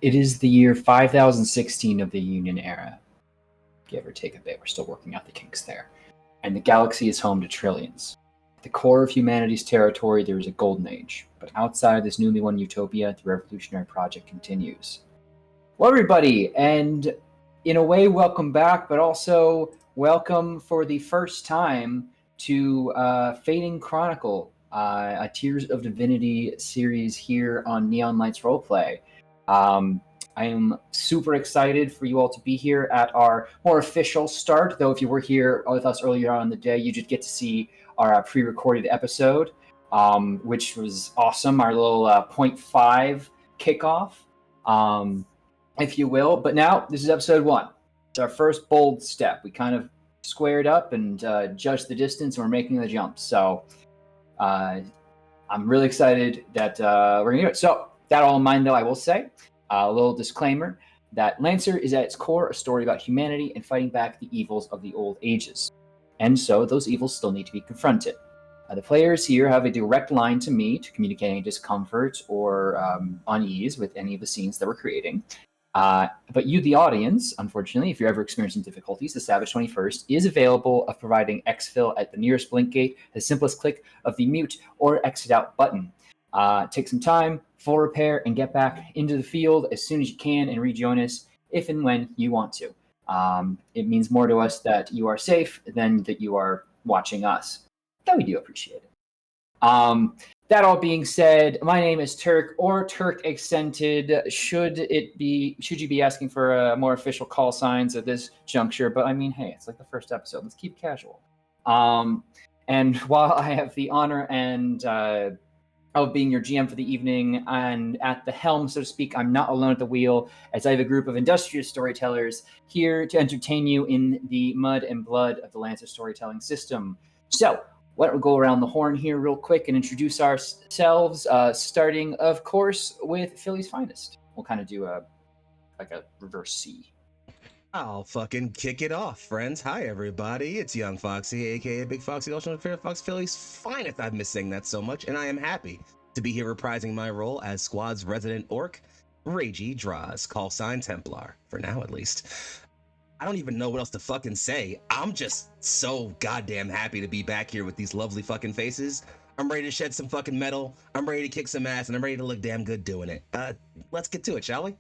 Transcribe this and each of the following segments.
It is the year 5016 of the Union era. Give or take a bit, we're still working out the kinks there. And the galaxy is home to trillions. At the core of humanity's territory, there is a golden age. But outside this newly won utopia, the revolutionary project continues. Well, everybody, and in a way, welcome back, but also welcome for the first time to Fading Chronicle, a Tears of Divinity series here on Neon Lights Roleplay. I am super excited for you all to be here at our more official start, though if you were here with us earlier on in the day, you did get to see our pre-recorded episode, which was awesome, our little 0.5 kickoff, if you will. But now, this is episode 1. It's our first bold step. We kind of squared up and judged the distance, and we're making the jump. So I'm really excited that we're going to do it. So that all in mind, though, I will say, a little disclaimer that Lancer is at its core a story about humanity and fighting back the evils of the old ages. And so those evils still need to be confronted. The players here have a direct line to me to communicate any discomfort or unease with any of the scenes that we're creating. But you, the audience, unfortunately, if you're ever experiencing difficulties, the Savage 21st is available of providing exfil at the nearest blink gate, the simplest click of the mute or exit out button. Take some time, full repair, and get back into the field as soon as you can and rejoin us if and when you want to. It means more to us that you are safe than that you are watching us. That we do appreciate it. That all being said, my name is Turk or Turk Accented. Should you be asking for more official call signs at this juncture? But I mean, hey, it's like the first episode. Let's keep it casual. And while I have the honor and of being your GM for the evening and at the helm, so to speak, I'm not alone at the wheel, as I have a group of industrious storytellers here to entertain you in the mud and blood of the Lancer storytelling system. So, why don't we go around the horn here real quick and introduce ourselves, starting, of course, with Philly's Finest. We'll kind of do a reverse C. I'll fucking kick it off, friends. Hi, everybody. It's Young Foxy, aka Big Foxy, also Fair Fox, Philly's Finest. I've missed saying that so much, and I am happy to be here reprising my role as Squad's resident orc, Ragey Draws, call sign Templar, for now at least. I don't even know what else to fucking say. I'm just so goddamn happy to be back here with these lovely fucking faces. I'm ready to shed some fucking metal, I'm ready to kick some ass, and I'm ready to look damn good doing it. Let's get to it, shall we?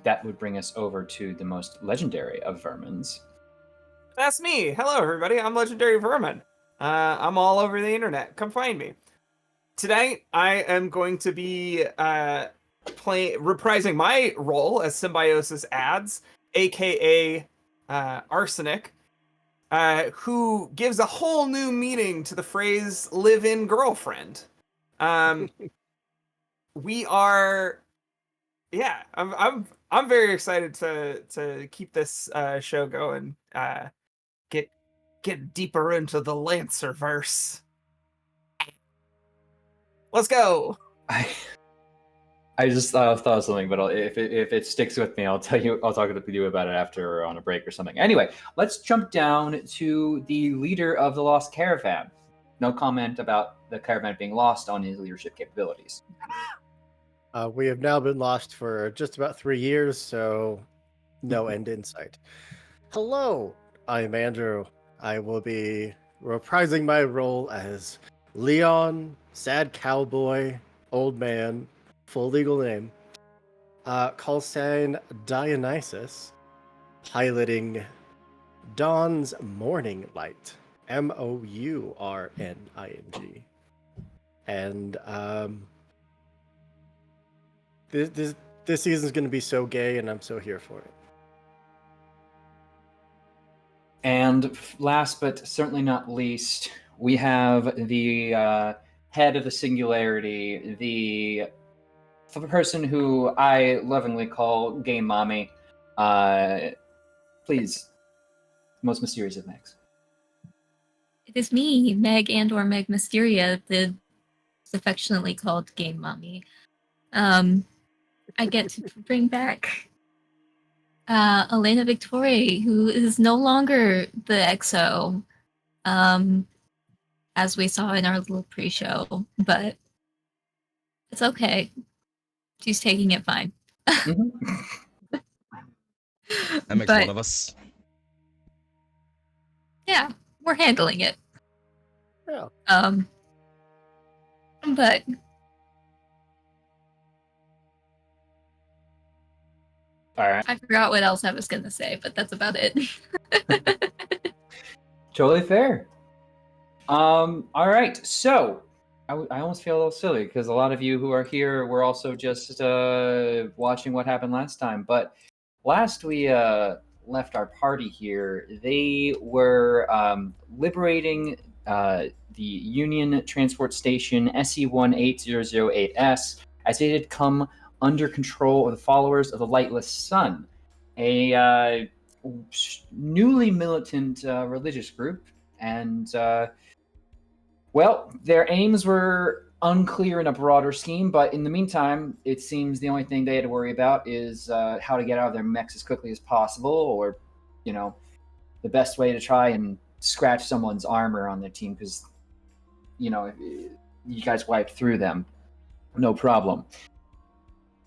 That would bring us over to the most legendary of vermins. That's me. Hello, everybody. I'm Legendary Vermin. I'm all over the internet. Come find me. Tonight, I am going to be reprising my role as Symbiosis Ads, aka Arsenic, who gives a whole new meaning to the phrase "live-in girlfriend." We are. Yeah, I'm very excited to keep this show going. Get deeper into the Lancerverse. Let's go. I just thought of something, but if it sticks with me, I'll talk to you about it after on a break or something. Anyway, let's jump down to the leader of the Lost Caravan. No comment about the caravan being lost on his leadership capabilities. We have now been lost for just about 3 years, so no end in sight. Hello, I'm Andrew. I will be reprising my role as Leon, sad cowboy, old man, full legal name, call sign Dionysus, piloting Dawn's Morning Light, Mourning. And this season's going to be so gay, and I'm so here for it. And last but certainly not least, we have the head of the Singularity, the person who I lovingly call Game Mommy. Please, most mysterious of Megs. It is me, Meg and/or Meg Mysteria, the affectionately called Game Mommy. I get to bring back Elena Victoria, who is no longer the EXO, as we saw in our little pre-show, but It's okay. She's taking it fine. Mhm. That makes But one of us. yeah, we're handling it. Yeah. But All right. I forgot what else I was gonna say, but that's about it. Totally fair. All right. So I almost feel a little silly because a lot of you who are here were also just watching what happened last time. But last we left our party here, they were liberating the Union Transport Station SE18008S as it had come under control of the followers of the Lightless Sun, a newly militant religious group. And well, their aims were unclear in a broader scheme, but in the meantime, it seems the only thing they had to worry about is how to get out of their mechs as quickly as possible, or, you know, the best way to try and scratch someone's armor on their team, because, you know, you guys wiped through them, no problem.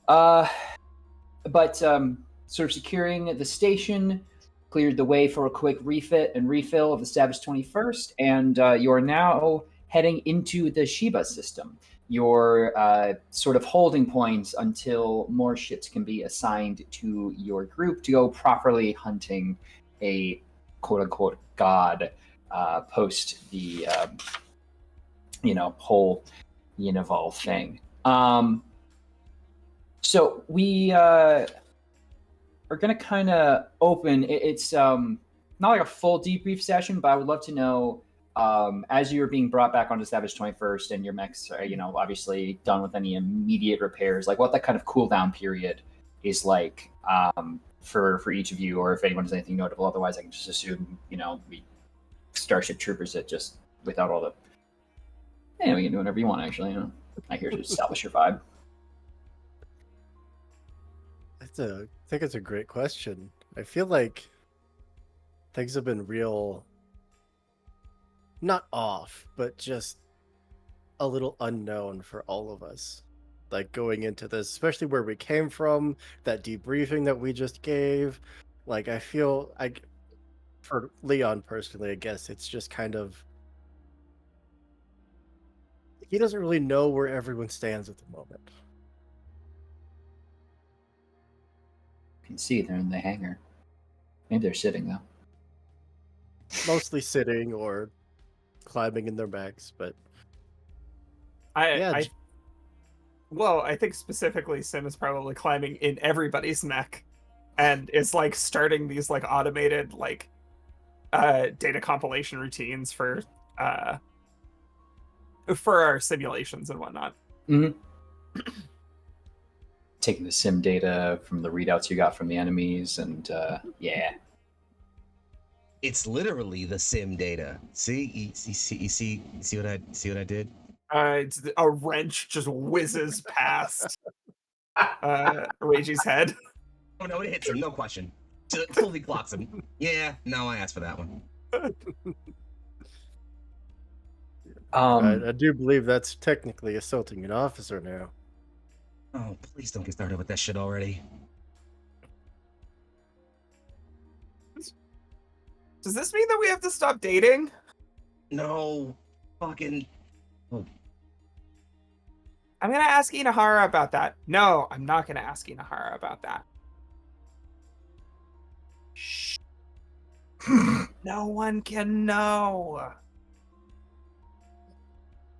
But sort of securing the station cleared the way for a quick refit and refill of the Savage 21st, and you are now heading into the Xiba system, your sort of holding points until more ships can be assigned to your group to go properly hunting a quote-unquote god post the whole Unival thing. So we are going to kind of open. It's not like a full debrief session, but I would love to know, as you're being brought back onto Savage 21st and your mechs are, obviously done with any immediate repairs, like what that kind of cooldown period is like for each of you, or if anyone has anything notable. Otherwise, I can just assume, we Starship Troopers it just without all the. Yeah, we can do whatever you want, actually. I'm not here to establish your vibe. I think it's a great question. I feel like things have been real, not off, but just a little unknown for all of us. Like going into this, especially where we came from, that debriefing that we just gave. Like I feel like for Leon personally, I guess it's just kind of, he doesn't really know where everyone stands at the moment. You can see they're in the hangar. Maybe they're sitting though. Mostly sitting or climbing in their mechs, but I think specifically Sim is probably climbing in everybody's mech and is like starting these like automated like data compilation routines for our simulations and whatnot. Mm-hmm. Taking the sim data from the readouts you got from the enemies, and yeah. It's literally the sim data. See, you see what I did? A wrench just whizzes past Reiji's head. Oh no, it hits him, no question. Fully clocks him. Yeah, no, I asked for that one. I do believe that's technically assaulting an officer now. Oh, please don't get started with that shit already. Does this mean that we have to stop dating? No, fucking. Oh. I'm gonna ask Inahara about that. No, I'm not gonna ask Inahara about that. Shh. No one can know.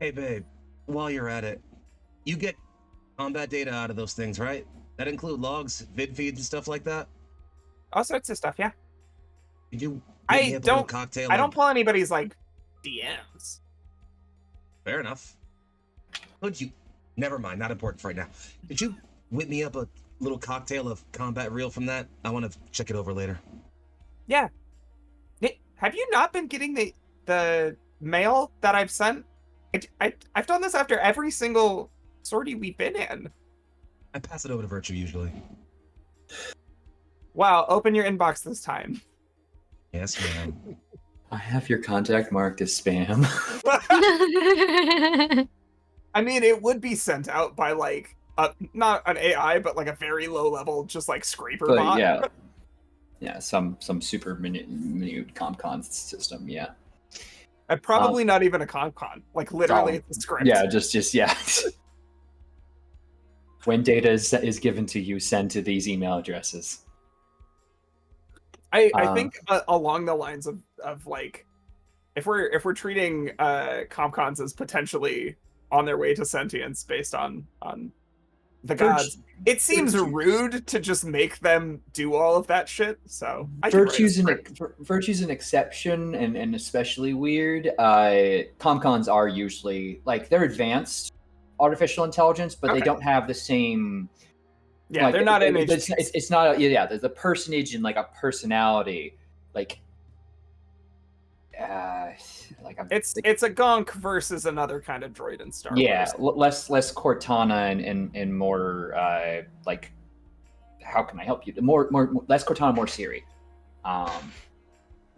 Hey, babe, while you're at it, you get combat data out of those things, right? That include logs, vid feeds, and stuff like that? All sorts of stuff, yeah. Did you I don't pull anybody's like DMs. Fair enough. Could you? Never mind, not important for right now. Did you whip me up a little cocktail of combat reel from that? I want to check it over later. Yeah. Have you not been getting the mail that I've sent? I've done this after every single sortie we've been in. I pass it over to Virtue usually. Wow, open your inbox this time. Yes, ma'am. I have your contact marked as spam. I mean, it would be sent out by like not an AI, but like a very low level, just like scraper But bot. yeah, some super minute ComCon system. Yeah, And probably not even a ComCon. Like literally, it's a script. yeah, just yeah. When data is given to you, send to these email addresses. I think along the lines of like, if we're treating ComCons as potentially on their way to sentience based on the gods, it seems rude to just make them do all of that shit. So Virtue's an exception, and especially weird. ComCons are usually like they're advanced artificial intelligence, but they don't have the same. Yeah, like, they're not in it's not the personage and like a personality like it's a gonk versus another kind of droid in Star Wars. less Cortana and more like how can I help you? More less Cortana, more Siri.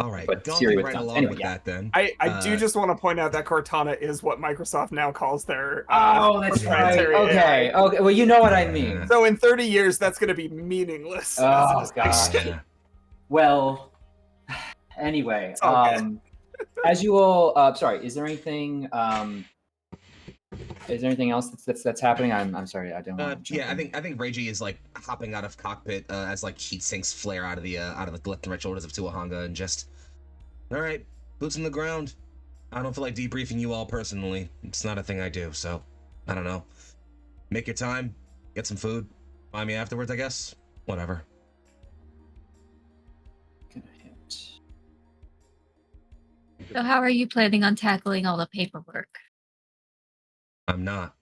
All right, but Siri with along with that then. I do just want to point out that Cortana is what Microsoft now calls their that's right. Okay. Well, you know what I mean. So in 30 years, that's going to be meaningless. Oh god. Well, anyway, as you all, sorry, is there anything else that's happening? I'm sorry, I don't know. Yeah, I think Reiji is like hopping out of cockpit as like heat sinks flare out of the left and right shoulders of Tuahanga and just, all right, boots on the ground. I don't feel like debriefing you all personally. It's not a thing I do, so I don't know. Make your time, get some food, find me afterwards, I guess. Whatever. So how are you planning on tackling all the paperwork? I'm not.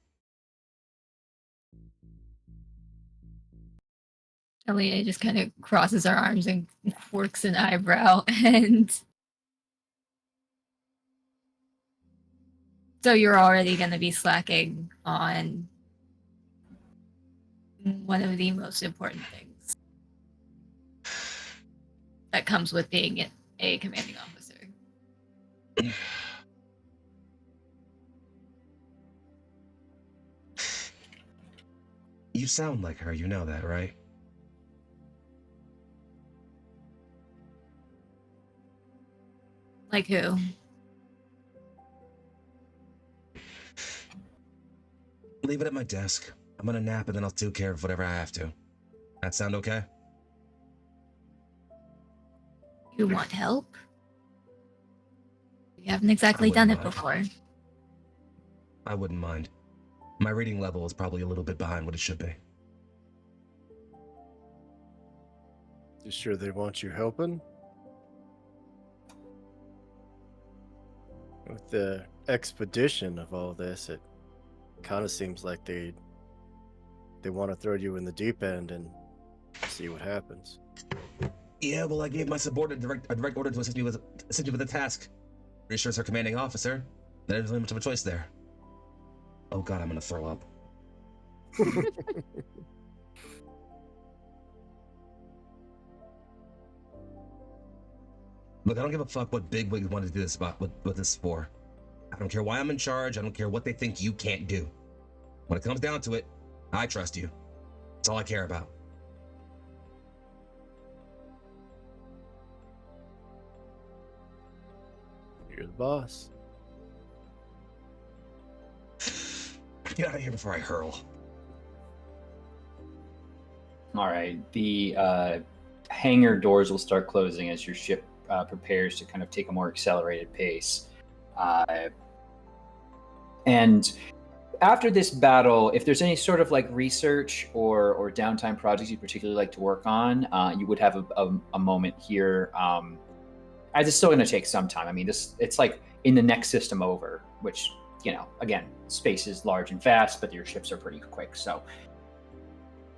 Elena just kind of crosses her arms and works an eyebrow. And so you're already going to be slacking on one of the most important things that comes with being a commanding officer. You sound like her, you know that, right? Like who? Leave it at my desk. I'm gonna nap and then I'll take care of whatever I have to. That sound okay? You want help? You haven't exactly done it before. I wouldn't mind. My reading level is probably a little bit behind what it should be. You sure they want you helping? With the expedition of all this, it kind of seems like they want to throw you in the deep end and see what happens. Yeah, well, I gave my subordinate a direct order to assist you with a task. Pretty sure it's her commanding officer. There isn't much of a choice there. Oh god, I'm gonna throw up. Look, I don't give a fuck what bigwigs want to do this about what this is for. I don't care why I'm in charge. I don't care what they think you can't do. When it comes down to it, I trust you. That's all I care about. You're the boss. Get out of here before I hurl. All right. The hangar doors will start closing as your ship prepares to kind of take a more accelerated pace. And after this battle, if there's any sort of like research or downtime projects you particularly like to work on, you would have a moment here. As it's still going to take some time. I mean, it's like in the next system over, which, you know, again, space is large and vast, but your ships are pretty quick. So,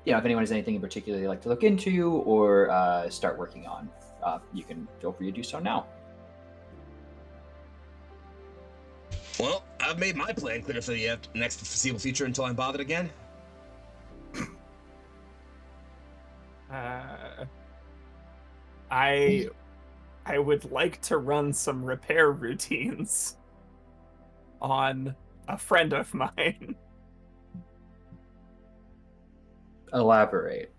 you know, if anyone has anything in particular they'd like to look into or start working on, you can feel free to do so now. Well, I've made my plan clear for the next foreseeable future until I'm bothered again. I would like to run some repair routines on a friend of mine. Elaborate.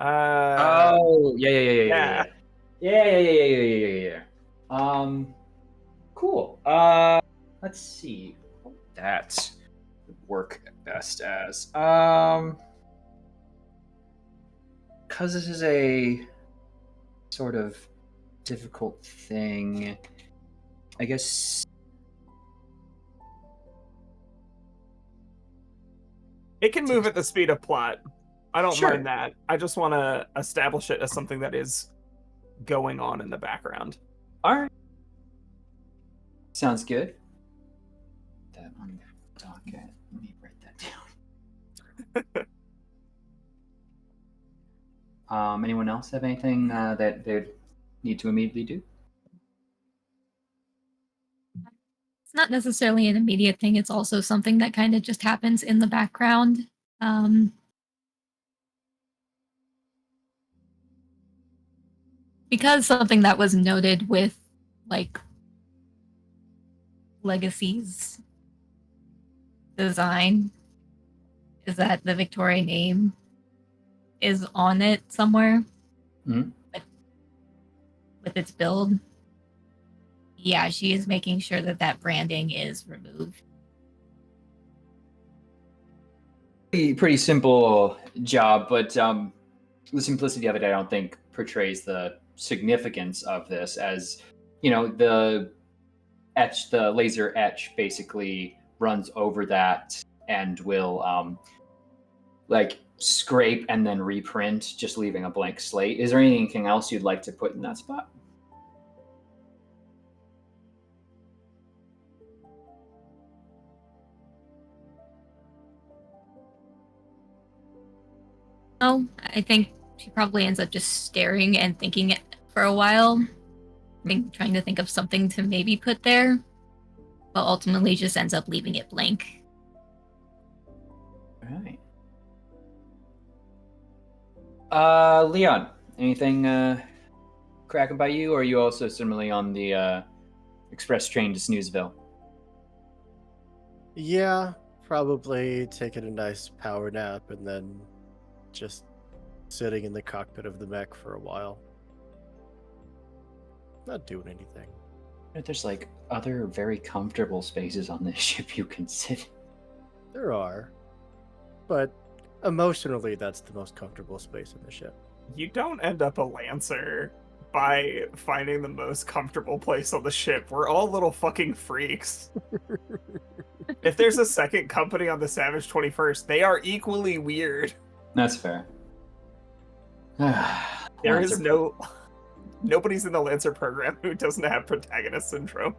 Uh, Oh, yeah. yeah. Yeah. Cool. Let's see. That would work best as because this is a sort of difficult thing. I guess It can move at the speed of plot. I don't Sure. mind that. I just want to establish it as something that is going on in the background. All right. Sounds good. That on the docket. Let me write that down. Anyone else have anything that they'd need to immediately do? It's not necessarily an immediate thing. It's also something that kind of just happens in the background. Because something that was noted with, like, Legacy's design is that the Victoria name is on it somewhere. Mhm. With its build. Yeah, she is making sure that that branding is removed. Pretty simple job, but the simplicity of it, I don't think, portrays the significance of this. As you know, the laser etch, basically runs over that and will like scrape and then reprint, just leaving a blank slate. Is there anything else you'd like to put in that spot? Oh, I think she probably ends up just staring and thinking it for a while. Trying to think of something to maybe put there, but ultimately just ends up leaving it blank. All right. Leon, anything cracking by you, or are you also similarly on the express train to Snoozeville? Yeah, probably taking a nice power nap and then just sitting in the cockpit of the mech for a while. Not doing anything. There's like other very comfortable spaces on this ship you can sit. There are. But emotionally, that's the most comfortable space in the ship. You don't end up a Lancer by finding the most comfortable place on the ship. We're all little fucking freaks. If there's a second company on the Savage 21st, they are equally weird. That's fair. There is nobody's in the Lancer program who doesn't have protagonist syndrome.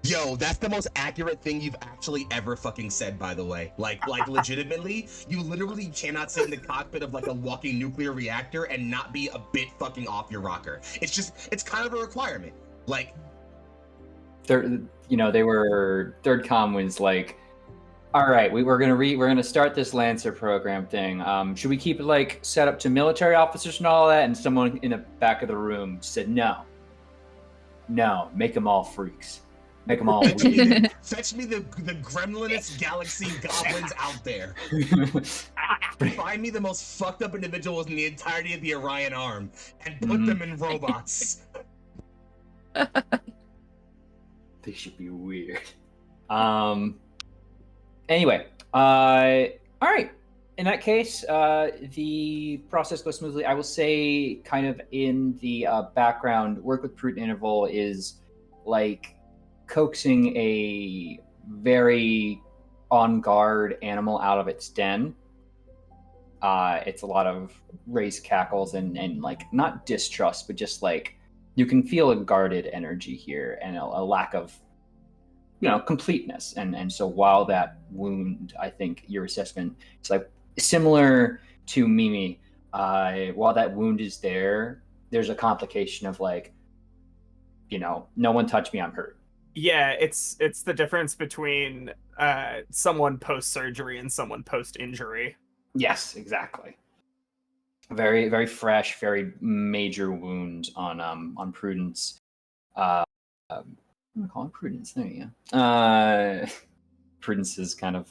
Yo, that's the most accurate thing you've actually ever fucking said, by the way. Like legitimately, you literally cannot sit in the cockpit of like a walking nuclear reactor and not be a bit fucking off your rocker. It's kind of a requirement. Like, third com was like, all right, we're gonna start this Lancer program thing. Should we keep it like set up to military officers and all that? And someone in the back of the room said, no, make them all freaks. Make them all fetch weird. me the gremlinest galaxy goblins out there. Find me the most fucked up individuals in the entirety of the Orion Arm and put them in robots. They should be weird. Anyway, all right. In that case, the process goes smoothly. I will say, kind of in the background, work with prudent interval is like coaxing a very on guard animal out of its den. It's a lot of raised cackles and like not distrust, but just like you can feel a guarded energy here and a lack of completeness. And so while that wound, I think your assessment is like similar to Mimi, while that wound is there, there's a complication of like, no one touched me, I'm hurt. Yeah, it's the difference between someone post-surgery and someone post-injury. Yes, exactly. Very, very fresh, very major wound on Prudence. I'm gonna call it Prudence. There you go. Prudence's kind of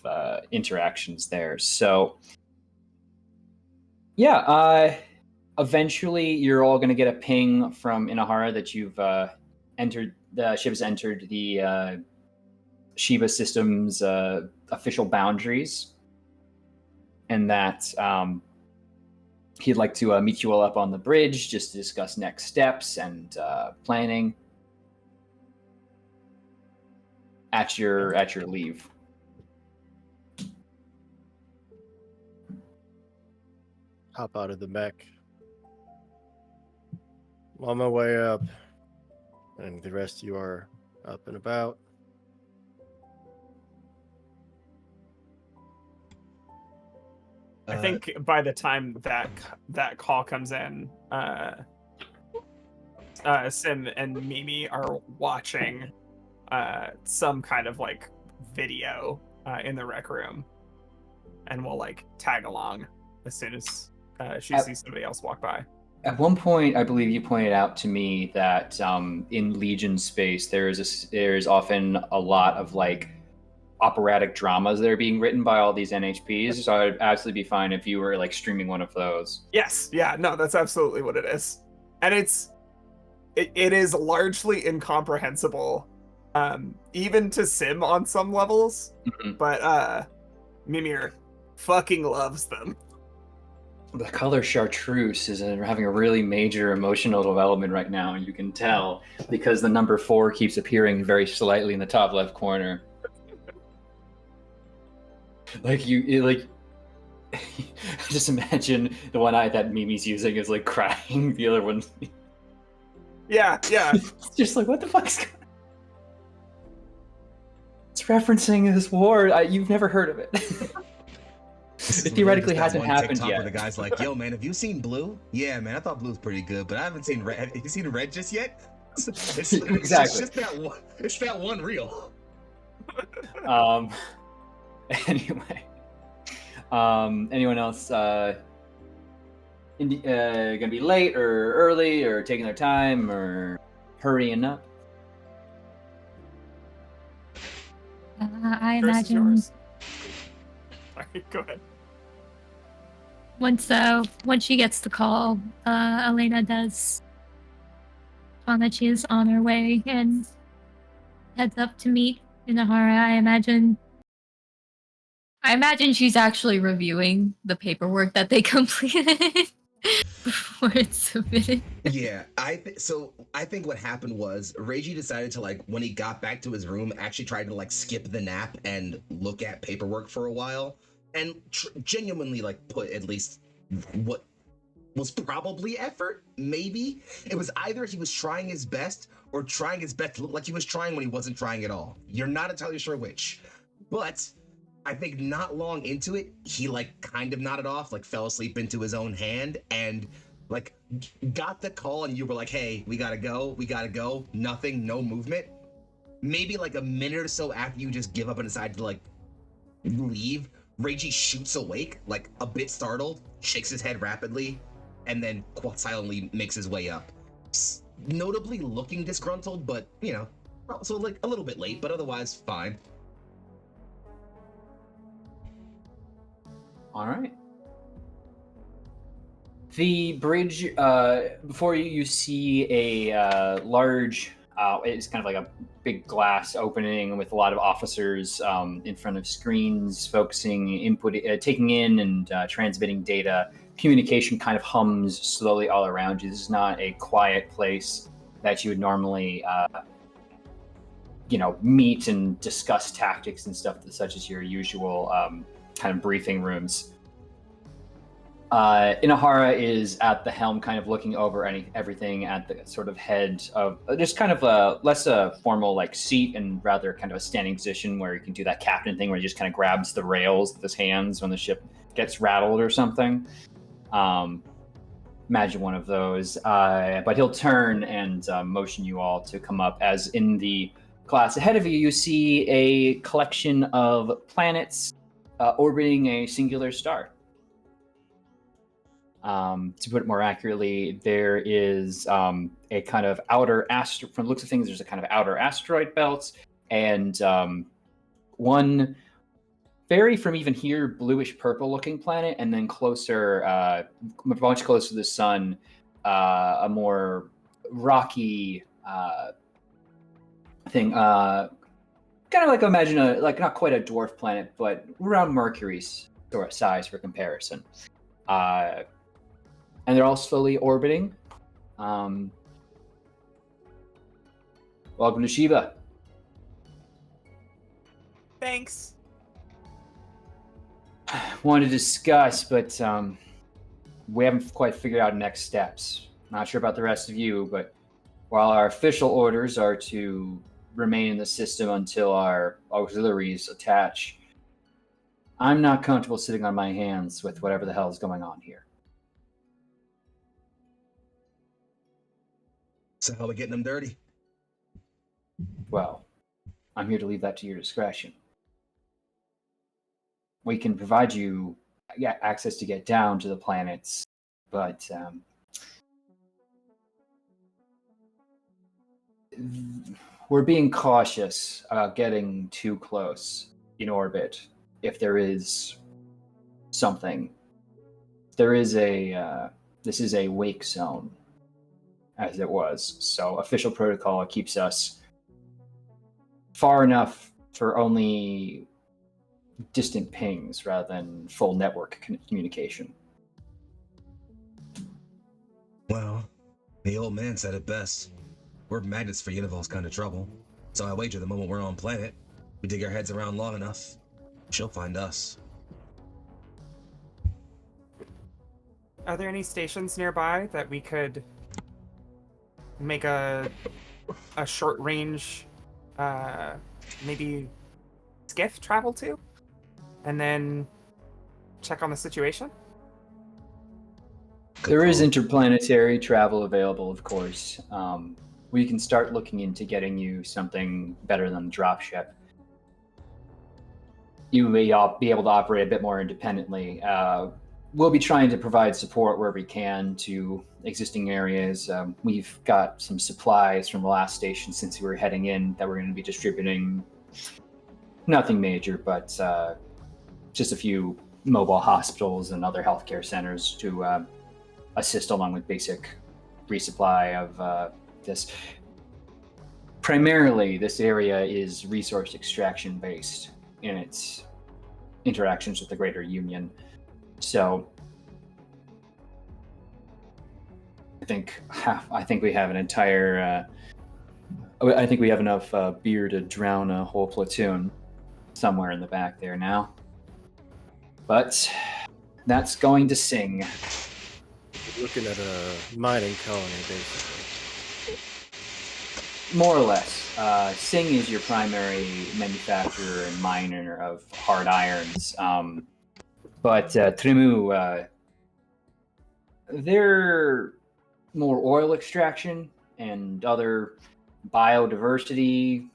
interactions there. So, yeah, eventually you're all going to get a ping from Inahara that you've Xiba's entered the Xiba system's official boundaries, and that he'd like to meet you all up on the bridge just to discuss next steps and planning at your leave. Hop out of the mech. I'm on my way up, and the rest of you are up and about. I think by the time that call comes in, Sim and Mimi are watching some kind of like video in the rec room, and will like tag along as soon as she sees somebody else walk by. At one point, I believe you pointed out to me that in Legion space, there's often a lot of like operatic dramas that are being written by all these NHPs. So I'd absolutely be fine if you were like streaming one of those. Yes, yeah, no, that's absolutely what it is, and it is largely incomprehensible, even to Sim on some levels. Mm-hmm. But Mimir fucking loves them. The color chartreuse is having a really major emotional development right now, and you can tell because the number 4 keeps appearing very slightly in the top left corner. Just imagine the one eye that Mimi's using is like crying, the other one. Yeah. It's just like, what the fuck's going on? It's referencing this war. You've never heard of it. It theoretically hasn't happened yet. The guy's like, "Yo, man, have you seen Blue? Yeah, man, I thought Blue's pretty good, but I haven't seen Red. Have you seen Red just yet?" It's Exactly. just that one. It's that one reel. Anyway, anyone else gonna be late or early or taking their time or hurrying up? I Choice is imagine yours. Sorry, go ahead. once she gets the call, Elena does find that she is on her way and heads up to meet Inahara. I imagine she's actually reviewing the paperwork that they completed before it's submitted. Yeah, I think what happened was Reiji decided to, like, when he got back to his room, actually tried to like skip the nap and look at paperwork for a while, and genuinely like put at least what was probably effort. Maybe it was either he was trying his best or trying his best to look like he was trying when he wasn't trying at all. You're not entirely sure which, but I think not long into it, he like kind of nodded off, like fell asleep into his own hand, and like got the call, and you were like, "Hey, we gotta go. Nothing, no movement." Maybe like a minute or so after you just give up and decide to like leave, Reiji shoots awake, like a bit startled, shakes his head rapidly, and then quite silently makes his way up. Notably looking disgruntled, but you know, so like a little bit late, but otherwise fine. All right. The bridge, before you see a large, it's kind of like a big glass opening with a lot of officers in front of screens, focusing, taking in and transmitting data. Communication kind of hums slowly all around you. This is not a quiet place that you would normally, meet and discuss tactics and stuff such as your usual kind of briefing rooms. Inahara is at the helm, kind of looking over everything at the sort of head of just kind of a less a formal like seat and rather kind of a standing position where you can do that captain thing where he just kind of grabs the rails with his hands when the ship gets rattled or something. Imagine one of those. But he'll turn and motion you all to come up. As in the class ahead of you, you see a collection of planets orbiting a singular star. To put it more accurately, there is a kind of outer from the looks of things, there's a kind of outer asteroid belt, and one vary from even here, bluish purple looking planet, and then closer, much closer to the sun, a more rocky thing. Kind of like imagine not quite a dwarf planet, but around Mercury's sort of size for comparison. And they're all slowly orbiting. Welcome to Xiba. Thanks. Wanted to discuss, but we haven't quite figured out next steps. Not sure about the rest of you, but while our official orders are to remain in the system until our auxiliaries attach, I'm not comfortable sitting on my hands with whatever the hell is going on here. So how are we getting them dirty? Well, I'm here to leave that to your discretion. We can provide you access to get down to the planets, but we're being cautious about getting too close in orbit. If there is something, this is a wake zone, as it was. So official protocol keeps us far enough for only distant pings rather than full network communication. Well, the old man said it best. We're magnets for Unival's kind of trouble. So I wager the moment we're on planet, we dig our heads around long enough, she'll find us. Are there any stations nearby that we could make a short range, maybe skiff travel to, and then check on the situation? There is interplanetary travel available, of course. We can start looking into getting you something better than the dropship. You may be able to operate a bit more independently. We'll be trying to provide support where we can to existing areas. We've got some supplies from the last station since we were heading in that we're going to be distributing. Nothing major, but just a few mobile hospitals and other healthcare centers to assist along with basic resupply of this. Primarily, this area is resource extraction based in its interactions with the Greater Union. So I think we have an entire. I think we have enough beer to drown a whole platoon somewhere in the back there now. But that's going to sing. You're looking at a mining colony, basically. More or less. Sing is your primary manufacturer and miner of hard irons. But Trimu, they're more oil extraction and other biodiversity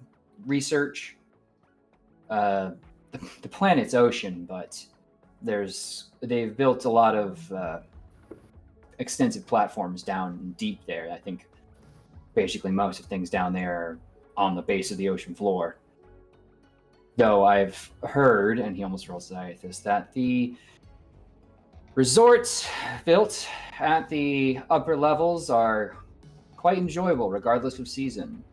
research. The planet's ocean, but they've built a lot of extensive platforms down deep there. I think basically most of things down there are on the base of the ocean floor. Though I've heard, and he almost rolls his eye at this, that the resorts built at the upper levels are quite enjoyable regardless of season.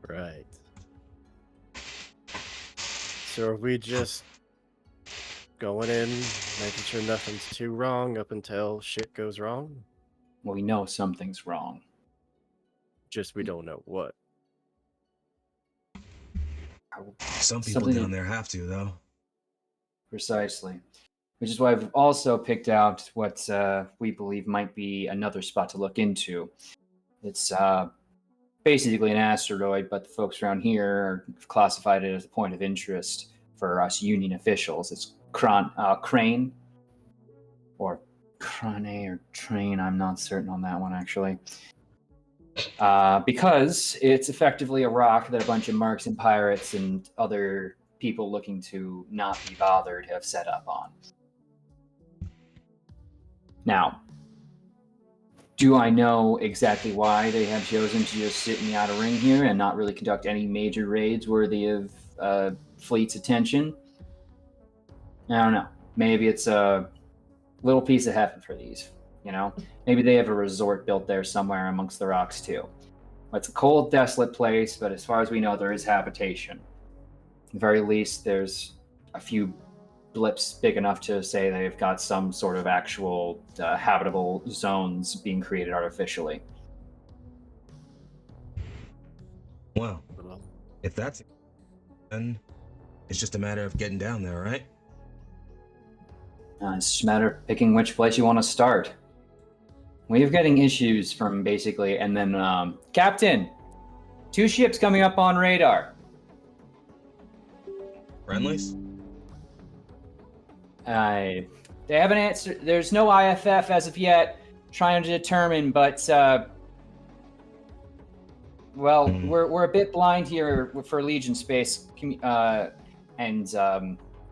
Right. So are we just going in, making sure nothing's too wrong up until shit goes wrong? Well, we know something's wrong. Just we don't know what. Some people Something down there have to, though. Precisely. Which is why I've also picked out what we believe might be another spot to look into. It's basically an asteroid, but the folks around here have classified it as a point of interest for us Union officials. It's Crane, or Crane or Train, I'm not certain on that one actually. Because it's effectively a rock that a bunch of mercs and pirates and other people looking to not be bothered have set up on. Now, Do I know exactly why they have chosen to just sit in the outer ring here and not really conduct any major raids worthy of fleet's attention? I don't know. Maybe it's a little piece of heaven for these, Maybe they have a resort built there somewhere amongst the rocks too. It's a cold, desolate place, but as far as we know, there is habitation. At the very least, there's a few blips big enough to say they've got some sort of actual habitable zones being created artificially. Well, if that's, then it's just a matter of getting down there, right? It's just a matter of picking which place you want to start. We're getting issues from basically, and then Captain, 2 ships coming up on radar. Friendlies? They haven't answered. There's no IFF as of yet. Trying to determine, but we're a bit blind here for Legion space, and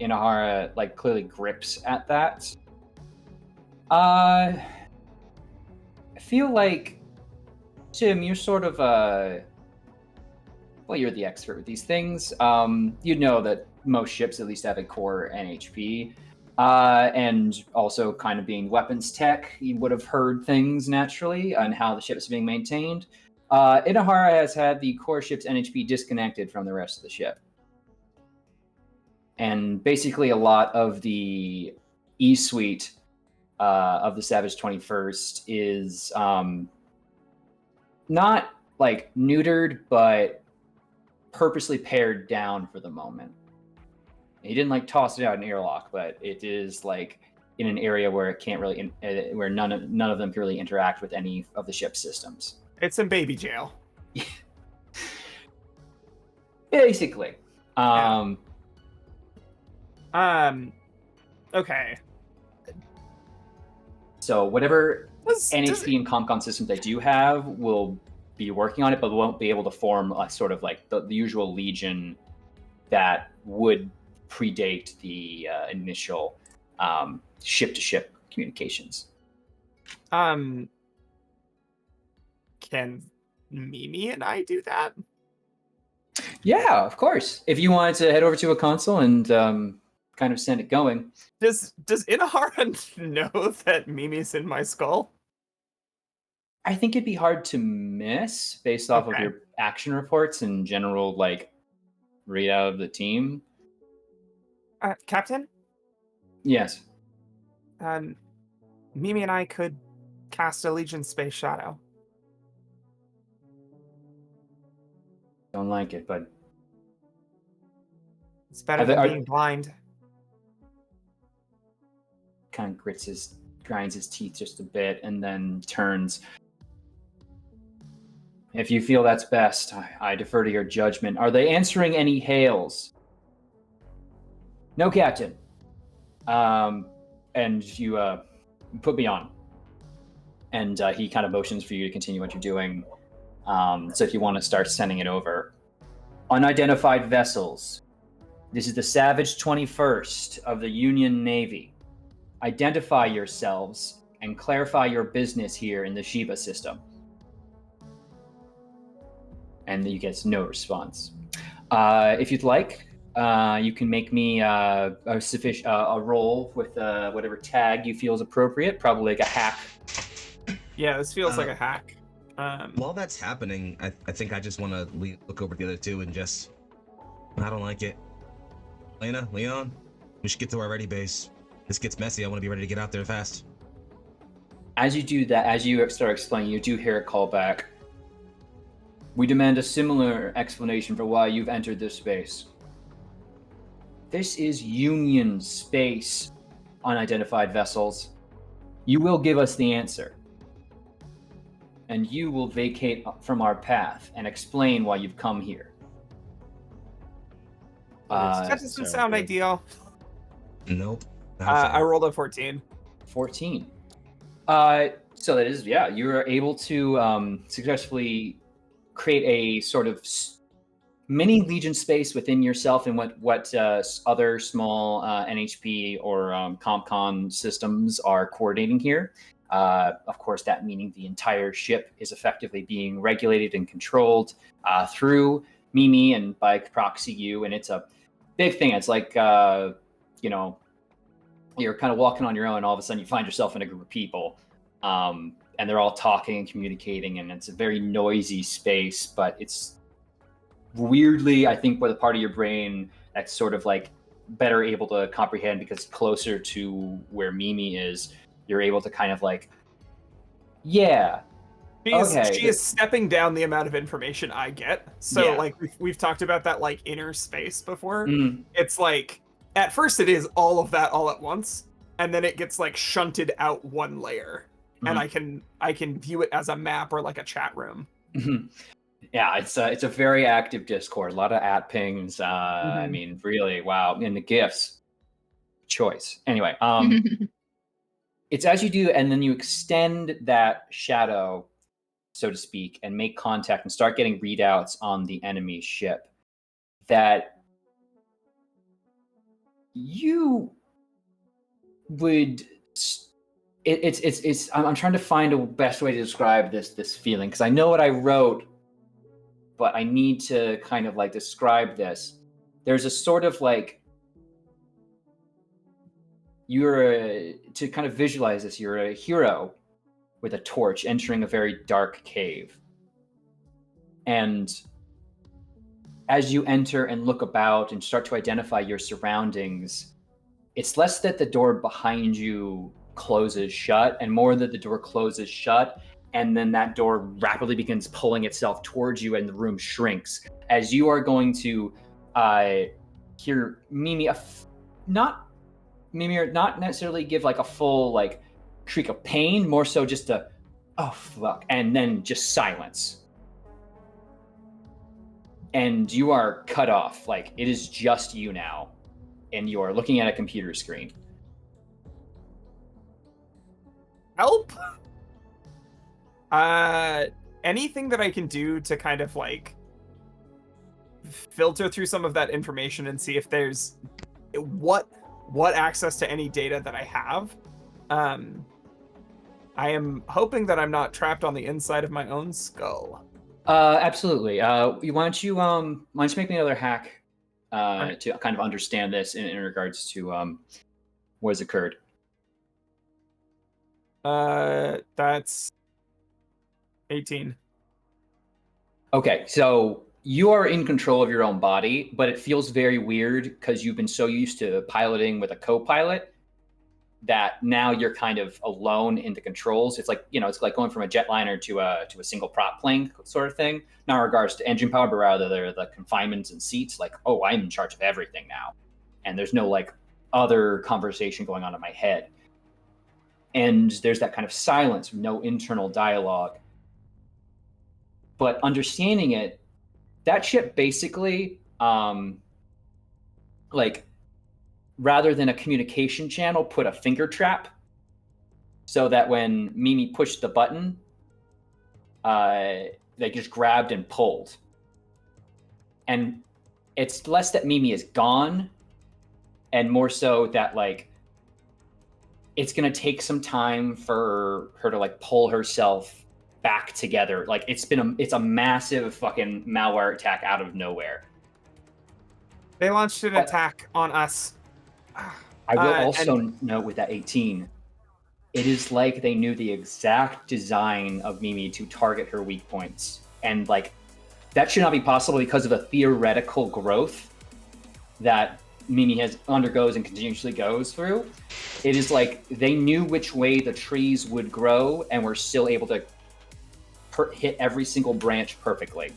Inahara like clearly grips at that. I feel like Tim, you're sort of you're the expert with these things. You know that most ships at least have a core NHP. And also kind of being weapons tech, you would have heard things naturally on how the ship is being maintained. Inahara has had the core ship's NHP disconnected from the rest of the ship. And basically a lot of the E-suite of the Savage 21st is not like neutered, but purposely pared down for the moment. He didn't like toss it out in airlock, but it is like in an area where it can't really, where none of them can really interact with any of the ship's systems. It's in baby jail. Basically. Okay. So whatever NHP and ComCon systems they do have will be working on it, but won't be able to form a sort of like the usual Legion that would predate the initial ship-to-ship communications. Can Mimi and I do that? Yeah, of course. If you wanted to head over to a console and kind of send it going. Does Inahara know that Mimi's in my skull? I think it'd be hard to miss based off of your action reports and general like readout of the team. Captain? Yes. Mimi and I could cast a Legion Space Shadow. Don't like it, but It's better than being blind. Kind of grinds his teeth just a bit, and then turns. If you feel that's best, I defer to your judgment. Are they answering any hails? No, Captain. And you put me on. And he kind of motions for you to continue what you're doing. So if you want to start sending it over. Unidentified vessels. This is the Savage 21st of the Union Navy. Identify yourselves and clarify your business here in the Xiba system. And you get no response. If you'd like, you can make me a roll with whatever tag you feel is appropriate, probably like a hack. Yeah, this feels like a hack. While that's happening, I think I just want to look over the other two and just... I don't like it. Lena, Leon, we should get to our ready base. This gets messy. I want to be ready to get out there fast. As you do that, as you start explaining, you do hear a call back. We demand a similar explanation for why you've entered this space. This is Union space, unidentified vessels. You will give us the answer. And you will vacate from our path and explain why you've come here. That doesn't sound ideal. Nope. I rolled a 14. 14. So that is, yeah, you are able to successfully create a sort of mini Legion space within yourself and what other small NHP or CompCon systems are coordinating here. Of course, that meaning the entire ship is effectively being regulated and controlled through Mimi and by proxy you, and it's a big thing. It's like you're kind of walking on your own, and all of a sudden you find yourself in a group of people, and they're all talking and communicating, and it's a very noisy space, but it's weirdly, I think, with a part of your brain that's sort of like better able to comprehend because closer to where Mimi is, you're able to kind of like, yeah. She is stepping down the amount of information I get. So like we've talked about that like inner space before. It's like at first it is all of that all at once, and then it gets like shunted out one layer, and I can view it as a map or like a chat room. Yeah, it's a very active Discord. A lot of at pings. I mean, really, wow. And the gifts, choice. Anyway, it's as you do, and then you extend that shadow, so to speak, and make contact and start getting readouts on the enemy ship that you would. I'm trying to find a best way to describe this feeling, because I know what I wrote, but I need to kind of like describe this. There's a sort of like, to kind of visualize this, you're a hero with a torch entering a very dark cave. And as you enter and look about and start to identify your surroundings, it's less that the door behind you closes shut and more that the door closes shut, and then that door rapidly begins pulling itself towards you and the room shrinks as you are going to hear Mimi not necessarily give like a full like shriek of pain, more so just a oh fuck, and then just silence. And you are cut off. Like it is just you now, and you are looking at a computer screen. Help? Anything that I can do to kind of like filter through some of that information and see if there's what access to any data that I have. I am hoping that I'm not trapped on the inside of my own skull. Absolutely. Why don't you make me another hack to kind of understand this in regards to what has occurred. That's 18. Okay, so you are in control of your own body, but it feels very weird because you've been so used to piloting with a co-pilot that now you're kind of alone in the controls. It's like, it's like going from a jetliner to a single prop plane sort of thing. Not in regards to engine power, but rather the confinements and seats. Like, oh, I'm in charge of everything now. And there's no like other conversation going on in my head. And there's that kind of silence, no internal dialogue. But understanding it, that ship basically, like, rather than a communication channel, put a finger trap so that when Mimi pushed the button, they just grabbed and pulled. And it's less that Mimi is gone and more so that, like, it's going to take some time for her to, like, pull herself back together. Like, it's a massive fucking malware attack out of nowhere. They launched an attack on us. I will also note with that 18, it is like they knew the exact design of Mimi to target her weak points. And like, that should not be possible because of the theoretical growth that Mimi undergoes and continuously goes through. It is like they knew which way the trees would grow and were still able to hit every single branch perfectly.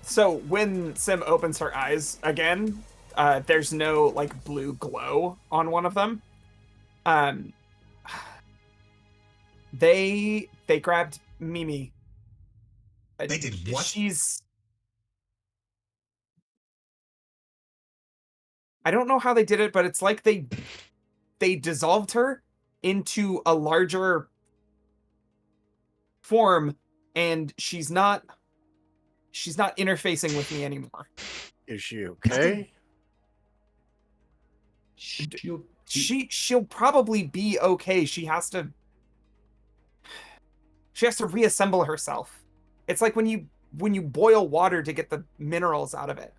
So when Sim opens her eyes again, there's no like blue glow on one of them. They grabbed Mimi. They did what? I don't know how they did it, but it's like they dissolved her into a larger form, and she's not interfacing with me anymore. Is she okay? She'll probably be okay. She has to reassemble herself. It's like when you boil water to get the minerals out of it.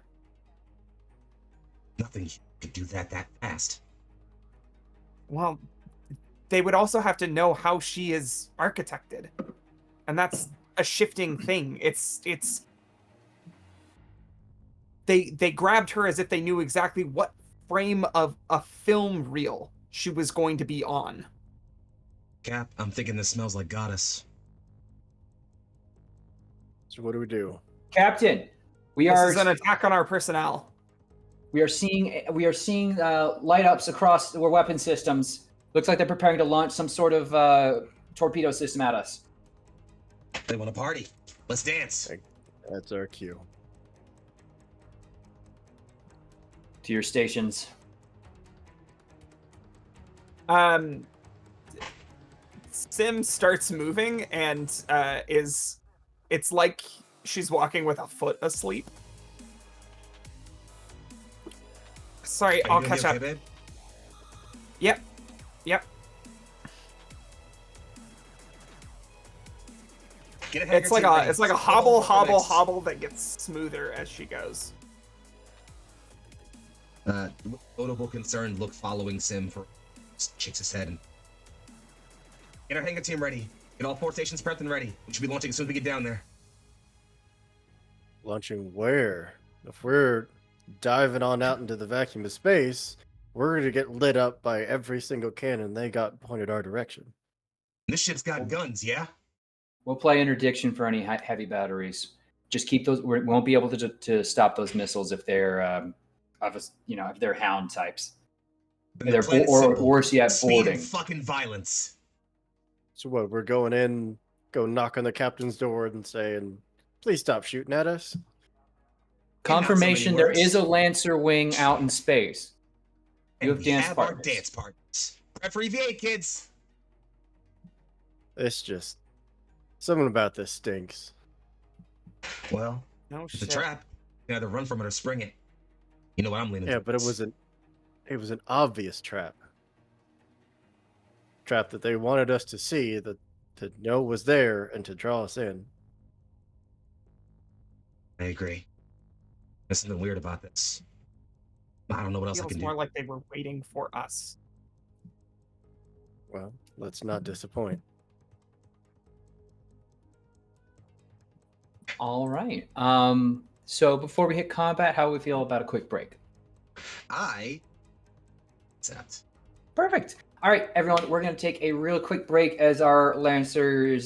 Nothing could do that fast. Well, they would also have to know how she is architected. And that's a shifting thing. They grabbed her as if they knew exactly what frame of a film reel she was going to be on. Cap, I'm thinking this smells like goddess. So what do we do? Captain, This is an attack on our personnel. We are seeing light ups across our weapon systems. Looks like they're preparing to launch some sort of torpedo system at us. They want to party. Let's dance. That's our cue. To your stations. Sim starts moving and it's like she's walking with a foot asleep. Sorry, I'll catch up. Babe? Yep. It's like a hobble that gets smoother as she goes. Notable concern. Look, following Sim for shakes his head. And get our hangar team ready. Get all 4 stations prepped and ready. We should be launching as soon as we get down there. Launching where? If we're diving on out into the vacuum of space, we're going to get lit up by every single cannon they got pointed our direction. This ship's got guns, yeah? We'll play interdiction for any heavy batteries. Just keep those. We won't be able to stop those missiles if they're if they're hound types. They're or if you have Speed boarding. and fucking violence. So what? We're going in, go knock on the captain's door and saying, "Please stop shooting at us." Confirmation: there is a Lancer wing out in space. You have dance partners. Our dance partners. Prep for EVA, kids. It's just something about this stinks. Well, No it's a shit. trap. You can either run from it or spring it. You know what I'm leaning Yeah, but it towards. was an obvious trap. Trap that they wanted us to see, that to know was there and to draw us in. I agree. There's something weird about this. I don't know what else I Feels can more do. like they were waiting for us. Well, let's not disappoint. All right. So before we hit combat, how do we feel about a quick break? I accept. Perfect. All right, everyone, we're going to take a real quick break as our Lancer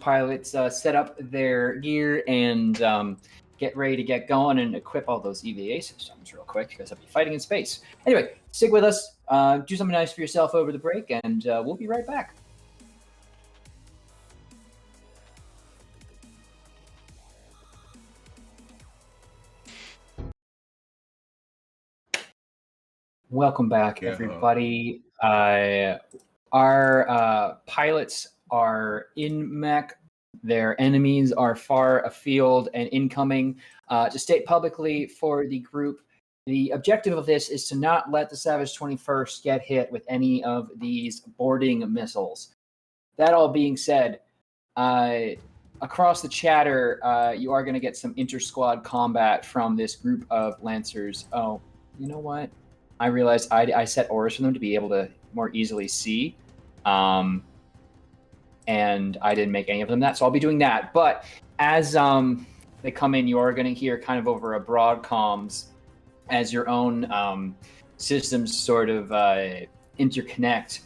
pilots set up their gear and get ready to get going and equip all those EVA systems real quick because they'll be fighting in space. Anyway, stick with us. Do something nice for yourself over the break, and we'll be right back. Welcome back, everybody. Our pilots are in mech. Their enemies are far afield and incoming. To state publicly for the group, the objective of this is to not let the Savage 21st get hit with any of these boarding missiles. That all being said, across the chatter, you are going to get some inter-squad combat from this group of Lancers. Oh, you know what? I realized I set auras for them to be able to more easily see. And I didn't make any of them that, so I'll be doing that. But as they come in, you are going to hear kind of over a broad comms as your own systems sort of interconnect.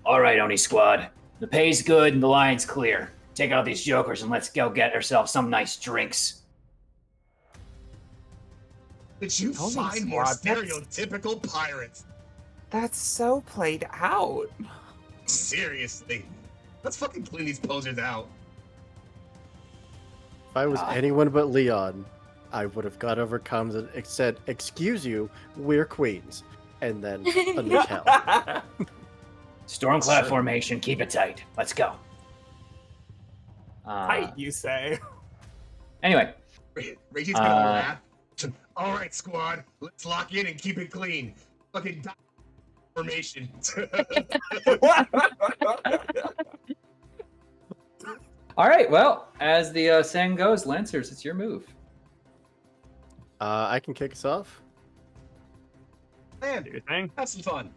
All right, Oni Squad. The pay's good and the line's clear. Take out these jokers and let's go get ourselves some nice drinks. Did you Holy find more squad, stereotypical pirates? That's so played out. Seriously. Let's fucking clean these posers out. If I was anyone but Leon, I would have got over comms and said, "Excuse you, we're queens," and then unleash hell. Stormcloud formation, keep it tight. Let's go. Tight, you say? Anyway. Reggie's gonna laugh. All right, squad. Let's lock in and keep it clean. Fucking formation. All right. Well, as the saying goes, Lancers, it's your move. I can kick us off. Man, Do your thing. have some fun.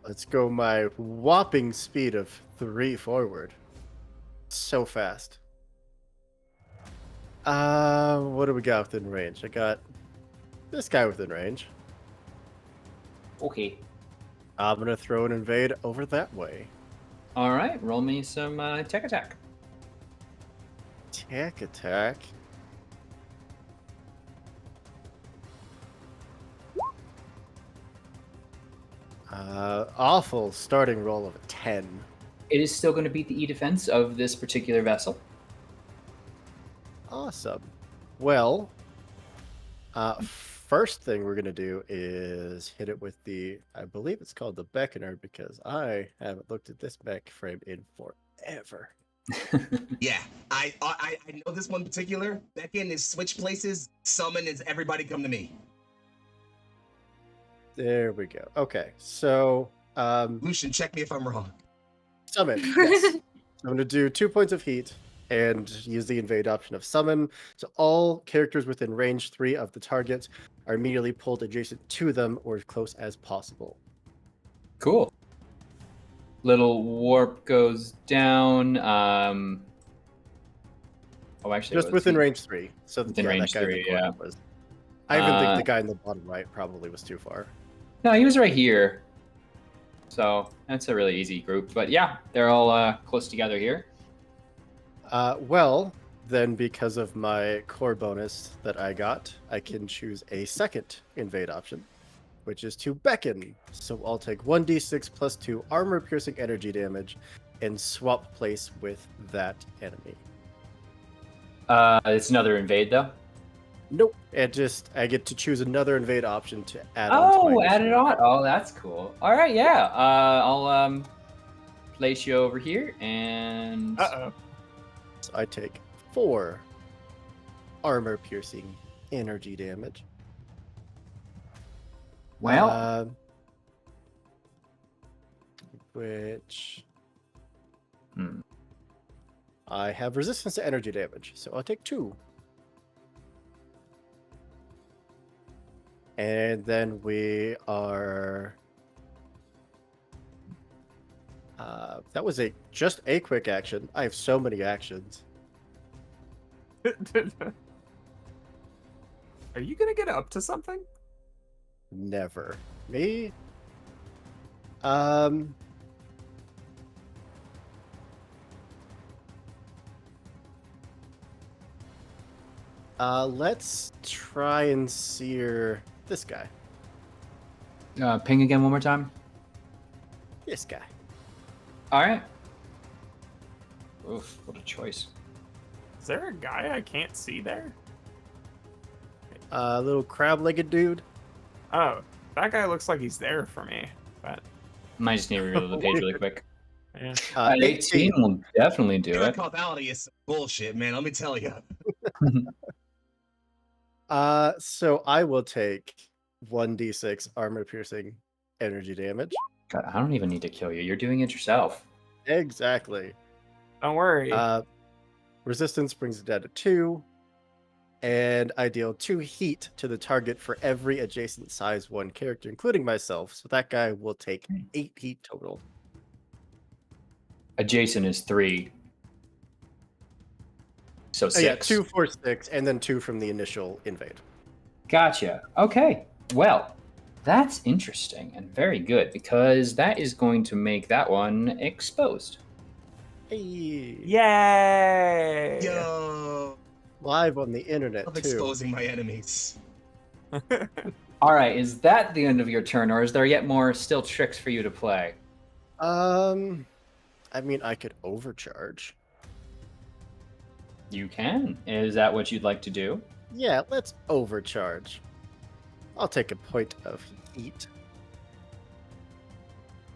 Let's go my whopping speed of 3 forward. So fast. What do we got within range? I got this guy within range. Okay. I'm gonna throw an invade over that way. All right. Roll me some tech attack. Tech attack. Awful starting roll of a 10. It is still going to beat the E defense of this particular vessel. Awesome. Well, first thing we're gonna do is hit it with the, I believe it's called the Beckoner, because I haven't looked at this mech frame in forever. Yeah, I know this one particular. Beckon is switch places. Summon is everybody come to me. There we go. Okay, so Lucian, check me if I'm wrong. summon. Yes. I'm gonna do 2 points of heat and use the invade option of summon. So all characters within range 3 of the target are immediately pulled adjacent to them or as close as possible. Cool. Little warp goes down. Oh, actually, Just was within he- range 3. So Within yeah, range that guy in the 3, corner yeah. was. I even think Uh, the guy in the bottom right probably was too far. No, he was right here. So that's a really easy group. But yeah, they're all close together here. Well, then because of my core bonus that I got, I can choose a second invade option, which is to beckon. So I'll take 1d6 plus 2 armor piercing energy damage and swap place with that enemy. It's another invade, though. Nope. I get to choose another invade option to add on to Oh, my add it initiative. on. Oh, that's cool. All right, yeah. I'll place you over here, and Uh-oh. So I take 4 armor piercing energy damage. well, Which hmm. I have resistance to energy damage, so I'll take 2. And then we are. That was just a quick action. I have so many actions. Are you gonna get up to something? Never. Me? Let's try and sear this guy. Ping again one more time. This guy. All right. Oof, what a choice. Is there a guy I can't see there? Little crab-legged dude. Oh, that guy looks like he's there for me. But Might just need to reload the page really quick. yeah. 18 will definitely do Your it. causality is some bullshit, man. Let me tell you. So I will take 1d6 armor piercing energy damage. God, I don't even need to kill you. You're doing it yourself. Exactly. Don't worry. Resistance brings it down to 2. And I deal 2 heat to the target for every adjacent size 1 character, including myself. So that guy will take 8 heat total. Adjacent is 3. So 6. Oh, yeah, 2, 4, 6, and then 2 from the initial invade. Gotcha. Okay. Well, that's interesting and very good because that is going to make that one exposed. Hey. Yay! Yo, Live on the internet, I'm too. exposing my enemies. All right. Is that the end of your turn, or is there yet more still tricks for you to play? I mean, I could overcharge. You can. Is that what you'd like to do? Yeah, let's overcharge. I'll take a point of heat.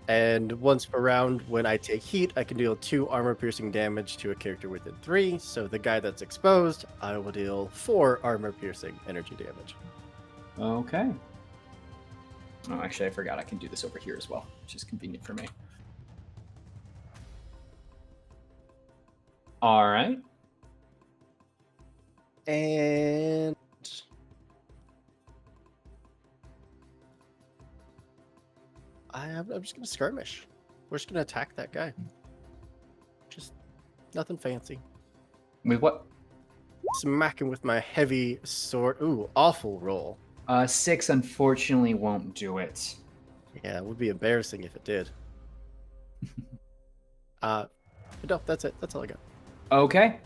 And once per round, when I take heat, I can deal 2 armor-piercing damage to a character within 3. So the guy that's exposed, I will deal 4 armor-piercing energy damage. Okay. Oh, actually, I forgot I can do this over here as well, which is convenient for me. All right. And I'm just gonna skirmish. We're just gonna attack that guy. Just nothing fancy. Wait, what? Smack him with my heavy sword. Ooh, awful roll. 6 unfortunately won't do it. Yeah, it would be embarrassing if it did. But no, that's it. That's all I got. Okay.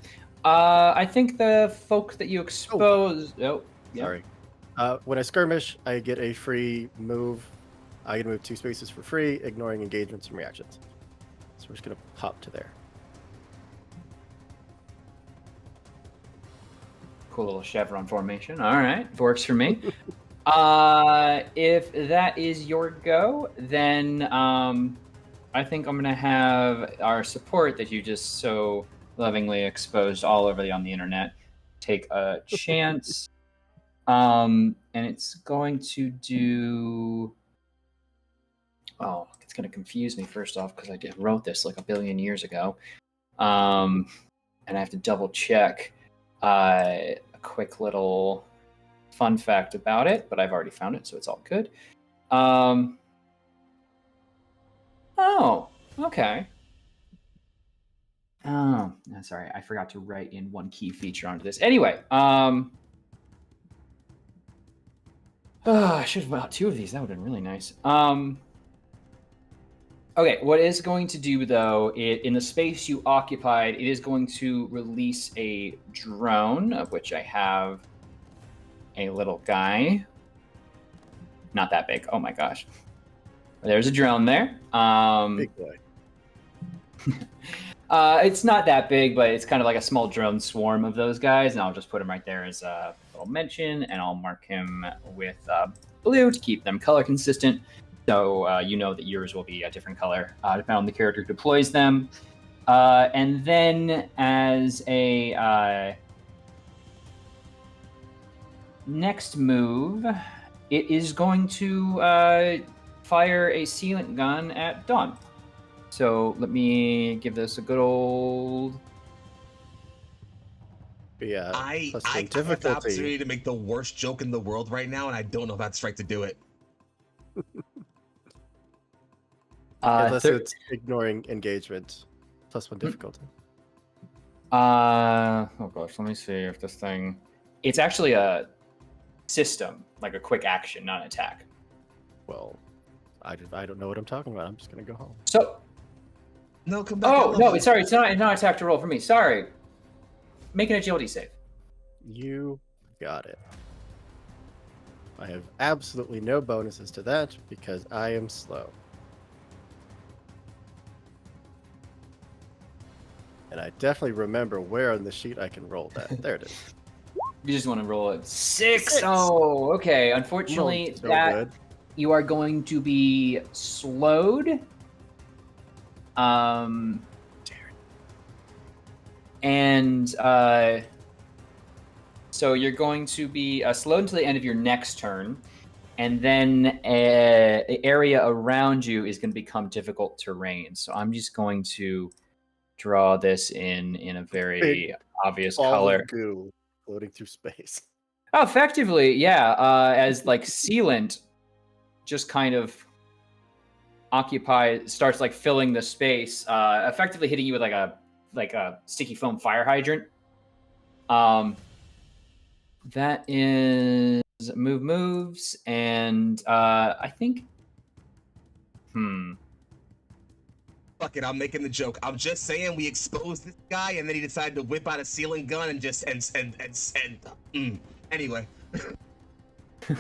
I think the folk that you exposed. Oh, yeah. Sorry. When I skirmish, I get a free move. I can move 2 spaces for free, ignoring engagements and reactions. So we're just gonna pop to there. Cool little chevron formation. All right, works for me. If that is your go, then I think I'm gonna have our support that you just so lovingly exposed all over on the internet take a chance. And it's going to do. Oh, it's going to confuse me first off because I wrote this like a billion years ago, and I have to double check. A quick little fun fact about it, but I've already found it, so it's all good. Oh, okay. Oh, sorry, I forgot to write in one key feature onto this. Anyway, I should have bought 2 of these. That would have been really nice. Okay, what it's going to do though, in the space you occupied, it is going to release a drone, of which I have a little guy. Not that big. Oh my gosh. There's a drone there. Big boy. It's not that big, but it's kind of like a small drone swarm of those guys, and I'll just put him right there as a little mention, and I'll mark him with blue to keep them color consistent. So you know that yours will be a different color depending on the character who deploys them. And then as a next move, it is going to fire a sealant gun at Dawn. So let me give this a good old... Yeah, I plus have one the difficulty. opportunity to make the worst joke in the world right now, and I don't know if that's right to do it. Unless it's ignoring engagement. Plus 1 difficulty. Oh gosh, let me see if this thing... It's actually a system, like a quick action, not an attack. Well, I don't know what I'm talking about. I'm just gonna go home. So... No, come back. Oh, no, sorry, it's not an attack to roll for me. Sorry. Make an agility save. You got it. I have absolutely no bonuses to that because I am slow. And I definitely remember where on the sheet I can roll that. There it is. You just want to roll it. 6. Oh, okay. Unfortunately, So good. you are going to be slowed. And so you're going to be slowed until the end of your next turn, and then the area around you is going to become difficult terrain. So I'm just going to draw this in a very Big obvious Ball color. of goo floating through space. Oh, effectively, yeah. As like sealant, just kind of starts like filling the space, effectively hitting you with like a sticky foam fire hydrant. That is moves, and I think. Fuck it, I'm making the joke. I'm just saying we exposed this guy, and then he decided to whip out a sealing gun and just anyway.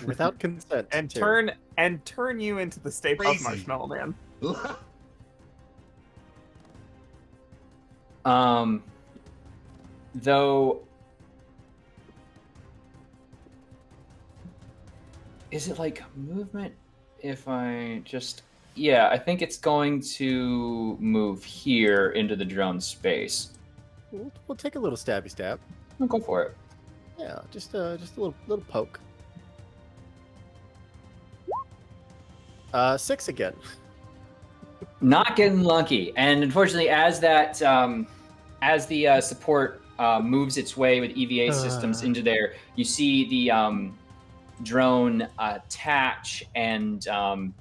Without consent. And too. turn you into the Stay Puft Crazy. Marshmallow Man. Though, is it like movement? If I just, yeah, I think it's going to move here into the drone space. We'll take a little stabby stab. I'll go for it. Yeah, just a little poke. 6 again. Not getting lucky. And unfortunately, as that, as the support moves its way with EVA systems into there, you see the drone attach and kind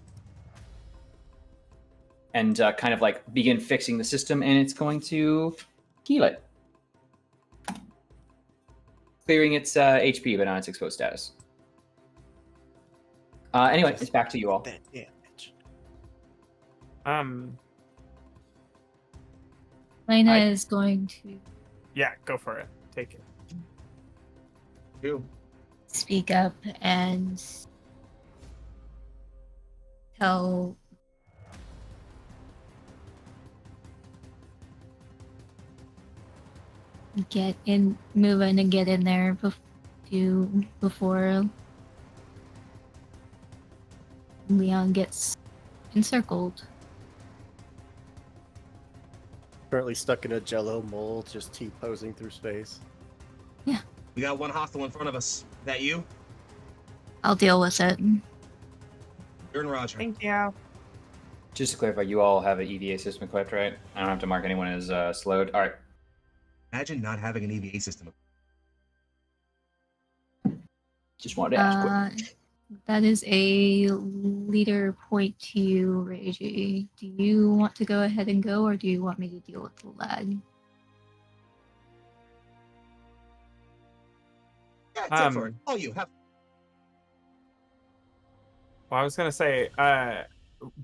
of like begin fixing the system, and it's going to heal it, clearing its HP, but not its exposed status. Anyway, it's back to you all. That damage. Lena is going to Yeah, go for it. Take it. You. speak up and tell move in and get in there before Leon gets encircled. Currently stuck in a jello mold, just T-posing through space. We got one hostile in front of us. That you? I'll deal with it. You're in Roger. Thank you. Just to clarify, you all have an EVA system equipped, right? I don't have to mark anyone as slowed. All right. Imagine not having an EVA system. Just wanted to ask quick. That is a leader point to you, Reiji. Do you want to go ahead and go, or do you want me to deal with the lag? Yeah, go for it. Oh, you have. Well, I was gonna say,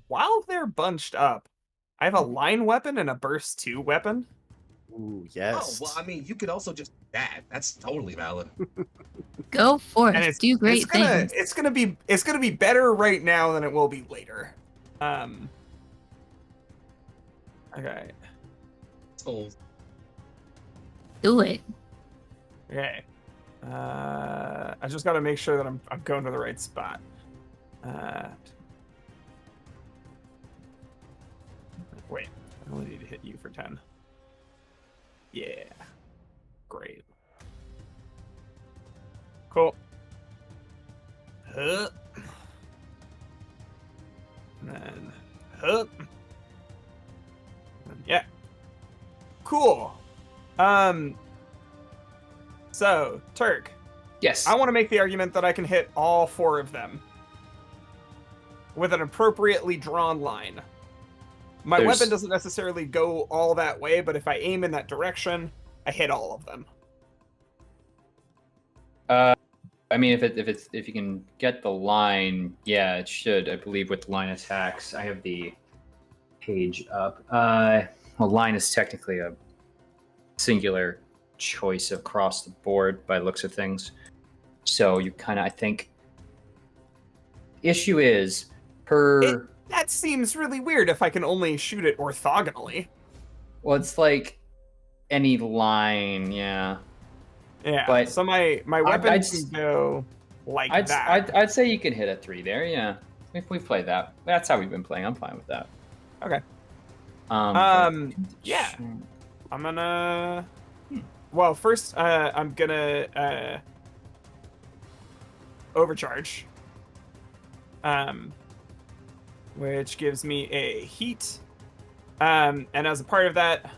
while they're bunched up, I have a line weapon and a burst 2 weapon. Ooh, Oh, yes. well, I mean, you could also just do that. That's totally valid. Go for And it. Do great things. It's gonna be better right now than it will be later. Okay. So, Do it. Okay. I just got to make sure that I'm going to the right spot. Wait, I only need to hit you for 10. Yeah. Great. Cool. And then and yeah. Cool. So, Turk, Yes. I want to make the argument that I can hit all 4 of them with an appropriately drawn line. My weapon doesn't necessarily go all that way, but if I aim in that direction, I hit all of them. I mean, if you can get the line, yeah, it should. I believe with line attacks, I have the page up. Well, line is technically a singular choice across the board by the looks of things. So you kind of, I think, issue is That seems really weird if I can only shoot it orthogonally. Well, it's like any line, yeah. Yeah, But so my weapon can go like that. I'd say you can hit a 3 there, yeah. If we play that, that's how we've been playing. I'm fine with that. Okay. Yeah. I'm gonna. Well, first, I'm gonna overcharge. Which gives me a heat. And as a part of that,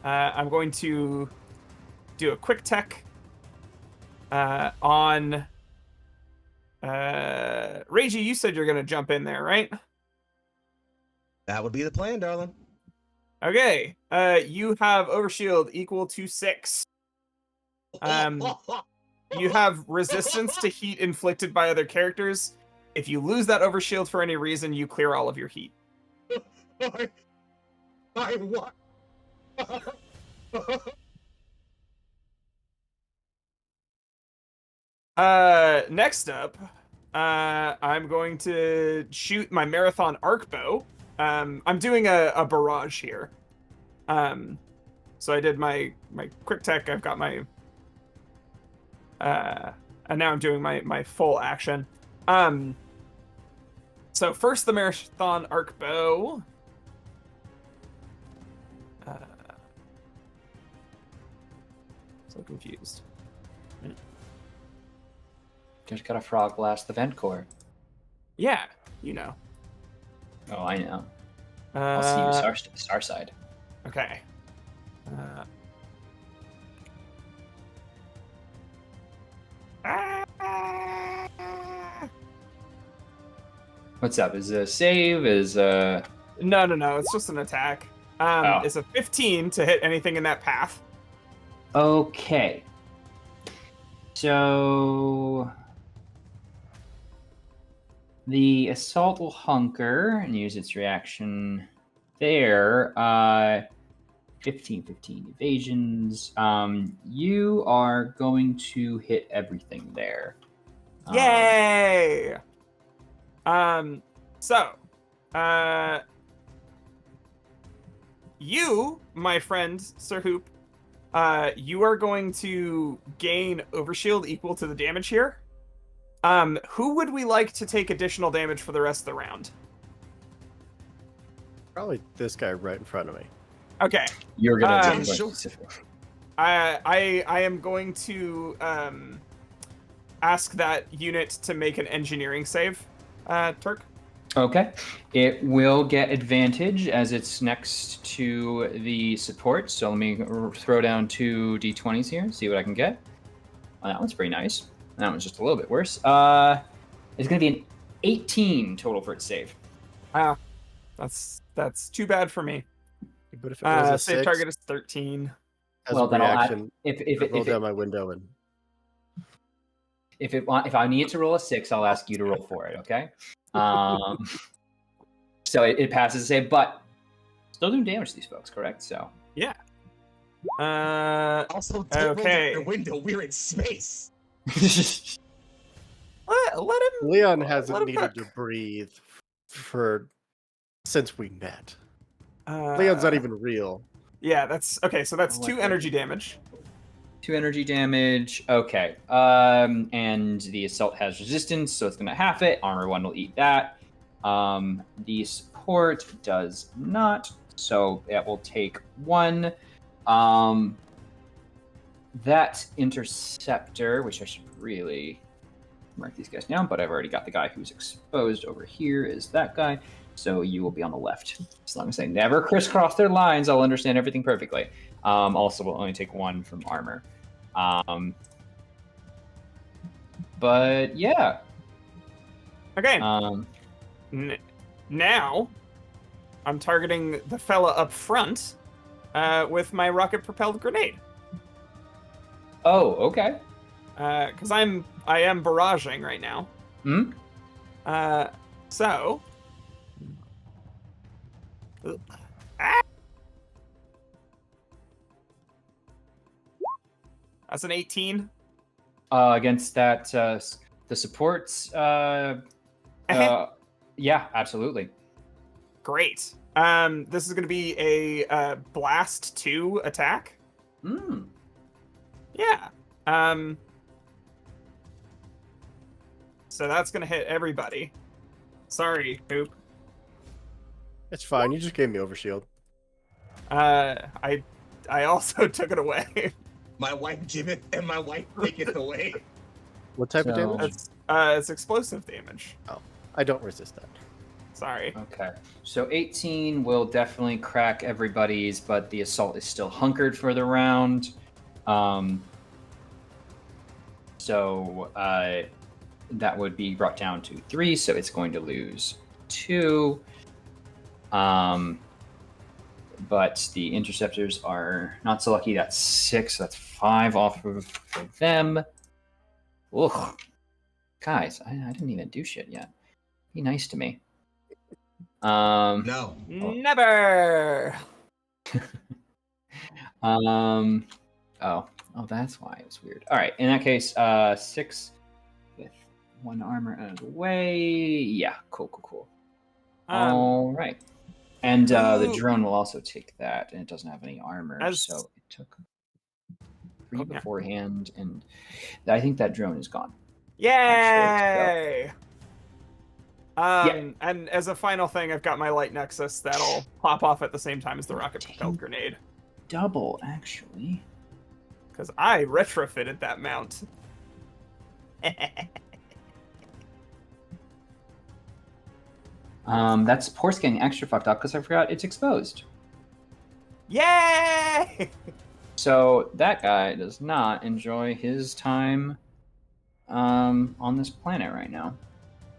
I'm going to do a quick tech on Reiji. You said you're gonna jump in there, right? that would be the plan, darling. Okay. You have overshield equal to 6. You have resistance to heat inflicted by other characters. If you lose that overshield for any reason, you clear all of your heat. I what? Next up, I'm going to shoot my marathon arc bow. I'm doing a barrage here. So I did my quick tech. I've got my and now I'm doing my full action. So first the marathon arc bow. So confused. Just got a frog blast the vent core. Yeah, you know. Oh, I know. I'll see you star side. Okay. What's up? Is a save? Is a No. It's just an attack. Oh. It's a 15 to hit anything in that path. Okay. So the assault will hunker and use its reaction there. 15 evasions. You are going to hit everything there. Yay! So, you, my friend Sir Hoop, you are going to gain overshield equal to the damage here. Who would we like to take additional damage for the rest of the round? Probably this guy right in front of me. Okay. You're gonna Um, do sure. specific. I am going to ask that unit to make an engineering save, Turk. Okay. It will get advantage as it's next to the support. So let me throw down 2 d20s here, see what I can get. Oh, that one's pretty nice. That one's just a little bit worse. It's going to be an 18 total for its save. Wow, that's too bad for me. But if it was a Save 6, target is 13. as Well, a then I'll add, reaction, if I roll down my window and if I need to roll a 6, I'll ask you to roll for it. Okay. So it passes the save, but still doing damage to these folks, correct? So Yeah. Also, don't roll down Okay. your window. We're in space. Let him. Leon let hasn't him needed cook. to breathe since we met. Uh, Leon's not even real. Yeah, that's okay. So that's Oh, 2 I energy think- damage. 2 energy damage. Okay. And the assault has resistance, so it's gonna half it. Armor 1 will eat that. The support does not, so it will take 1. That interceptor, which I should really mark these guys down, but I've already got the guy who's exposed over here is that guy. So you will be on the left. As long as they never crisscross their lines, I'll understand everything perfectly. Also, we'll only take 1 from armor. But yeah. Okay. Um, Now, I'm targeting the fella up front with my rocket-propelled grenade. oh, okay. Because I am barraging right now. Hmm? So. That's an 18. Against that, the supports. Yeah, absolutely. Great. This is going to be a blast 2 attack. Hmm. Yeah. So that's going to hit everybody. Sorry, Hoop. It's fine. You just gave me overshield. I also took it away. My wife giveth and my wife taketh away. What type of So- damage? It's explosive damage. I don't resist that. Sorry. Okay. So 18 will definitely crack everybody's, but the assault is still hunkered for the round. So that would be brought down to 3, so it's going to lose 2. But the interceptors are not so lucky. That's 6. So that's 5 off of for them. Ugh. Guys, I didn't even do shit yet. Be nice to me. No. Never. Oh, that's why it was weird. All right, in that case, 6 with 1 armor out of the way. Yeah, cool. All right, and the Ooh. drone will also take that, and it doesn't have any armor, As- so it took 3 Okay. beforehand, and I think that drone is gone. Yay! Yeah. And as a final thing, I've got my light nexus that'll pop off at the same time as the rocket propelled grenade. Double, actually. Because I retrofitted that mount. That support's getting extra fucked up because I forgot it's exposed. Yay! So that guy does not enjoy his time on this planet right now.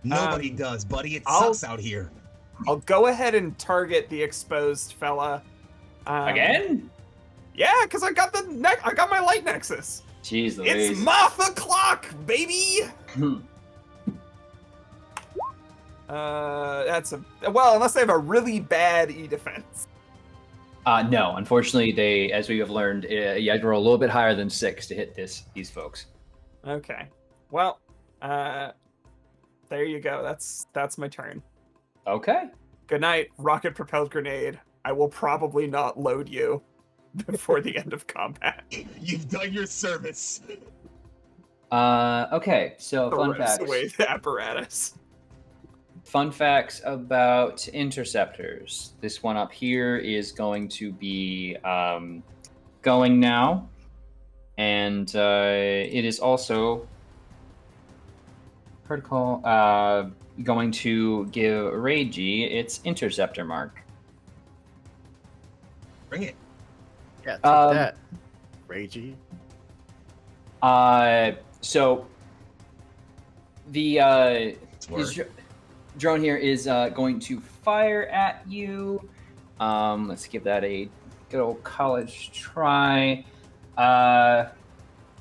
Nobody does, buddy. It I'll- sucks out here. I'll go ahead and target the exposed fella. Again? Yeah, because I got I got my light nexus. Jeez Louise. It's Martha Clock, baby. That's unless they have a really bad E defense. No, unfortunately, as we have learned, you had to roll a little bit higher than 6 to hit these folks. Okay. Well, there you go. That's my turn. Okay. Good night, rocket propelled grenade. I will probably not load you before the end of combat. You've done your service. Okay, so fun Throws facts. away the apparatus. Fun facts about interceptors. This one up here is going to be going now, and it is also protocol going to give Reiji its interceptor mark. Bring it. Yeah, take that, Ragey. So the Word. drone here is going to fire at you. Let's give that a good old college try.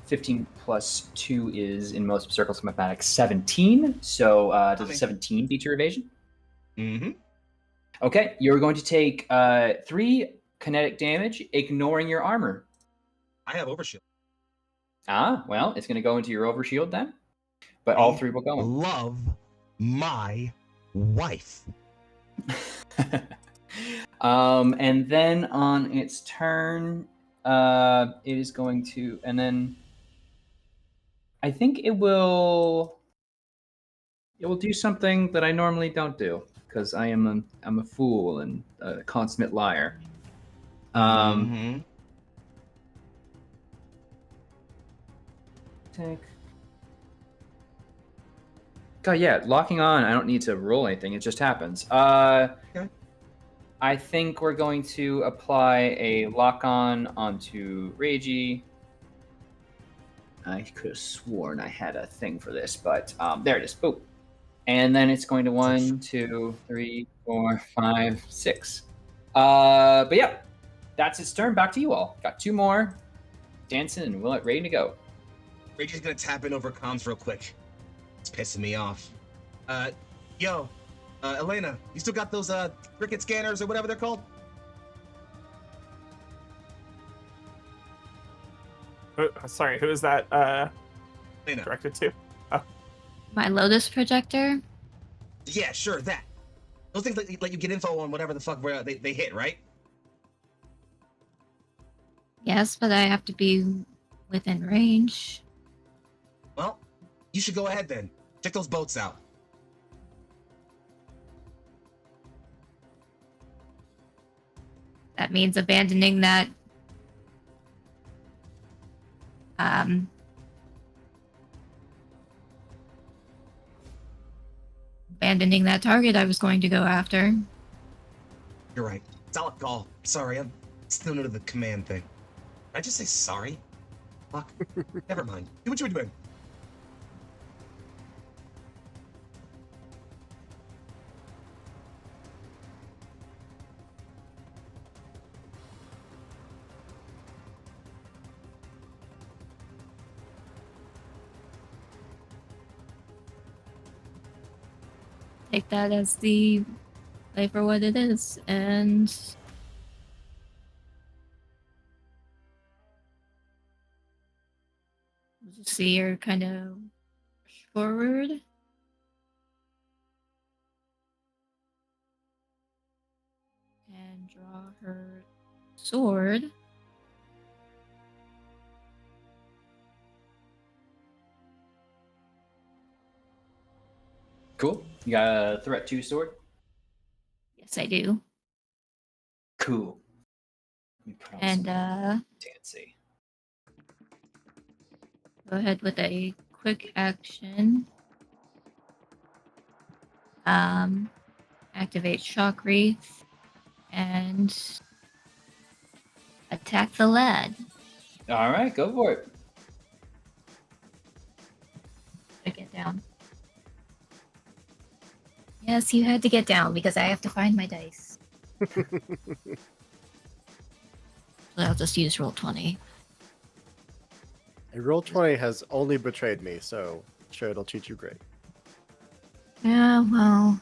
15 plus 2 is, in most circles of mathematics, 17. So does a 17 beat your evasion? Mm-hmm. Okay, you're going to take 3 kinetic damage, ignoring your armor. I have overshield. Well, it's going to go into your overshield then. But all 3 will go in. Love my wife. And then on its turn, it is going to, and then I think it will do something that I normally don't do because I'm a fool and a consummate liar. Take. God, yeah, locking on. I don't need to roll anything; it just happens. Okay. I think we're going to apply a lock on onto Reiji. I could have sworn I had a thing for this, but there it is. Boom. And then it's going to 1, 2, 3, 4, 5, 6. But yeah, that's its turn. Back to you all. Got 2 more. Dancing and Willet ready to go. Reggie's gonna tap in over comms real quick. It's pissing me off. Elena, you still got those cricket scanners or whatever they're called? Sorry, who is that Elena. directed to? My Lotus projector? Yeah, sure, that. Those things let you get info on whatever the fuck where they hit, right? Yes, but I have to be within range. Well, you should go ahead then. Check those boats out. That means abandoning that target I was going to go after. You're right. Solid call. Sorry, I'm still new to the command thing. Did I just say sorry? Fuck. Never mind. Do what you were doing. Take that as the play for what it is, and we'll just see her kind of forward. And draw her sword. Cool. You got a threat 2 sword? Yes, I do. Cool. Let me put on And some Dancy. go ahead with a quick action. activate Shock Wreath, and attack the lad. All right, go for it. I get down. Yes, you had to get down because I have to find my dice. So I'll just use roll 20. And roll 20 has only betrayed me, so sure it'll treat you great. Yeah, well.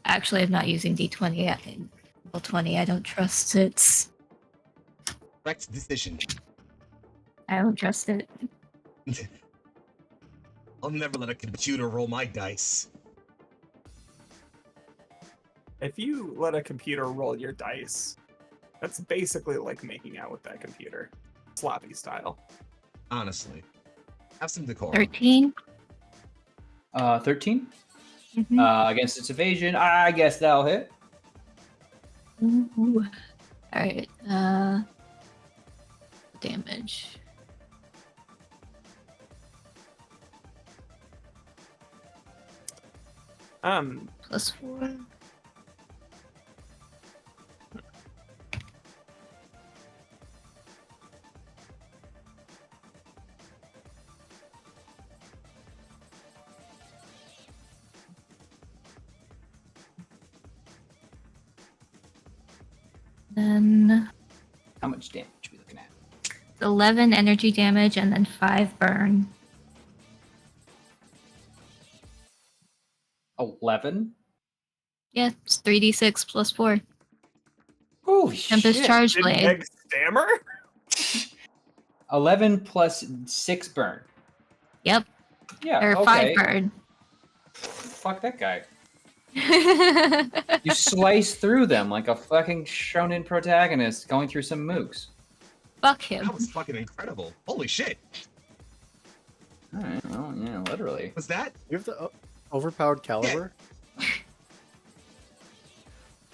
Actually, I'm not using D20. I think roll 20. I don't trust it. Correct decision. I don't trust it. I'll never let a computer roll my dice. If you let a computer roll your dice, that's basically like making out with that computer. Sloppy style. Honestly. Have some decorum. 13. 13 Mhm. against its evasion. I guess that'll hit. Ooh. Alright, damage. +4. Then How much damage are we looking at? 11 energy damage and then 5 burn. 11. Yeah, it's 3d6 +4. Holy Tempest shit! Charge Did Blade. Meg stammer? 11 plus 6 burn. Yep, Yeah. or okay. 5 burn. Fuck that guy. You slice through them like a fucking shonen protagonist going through some mooks. Fuck him. That was fucking incredible. Holy shit. All right. Well, yeah, literally. Was that? You have the overpowered caliber?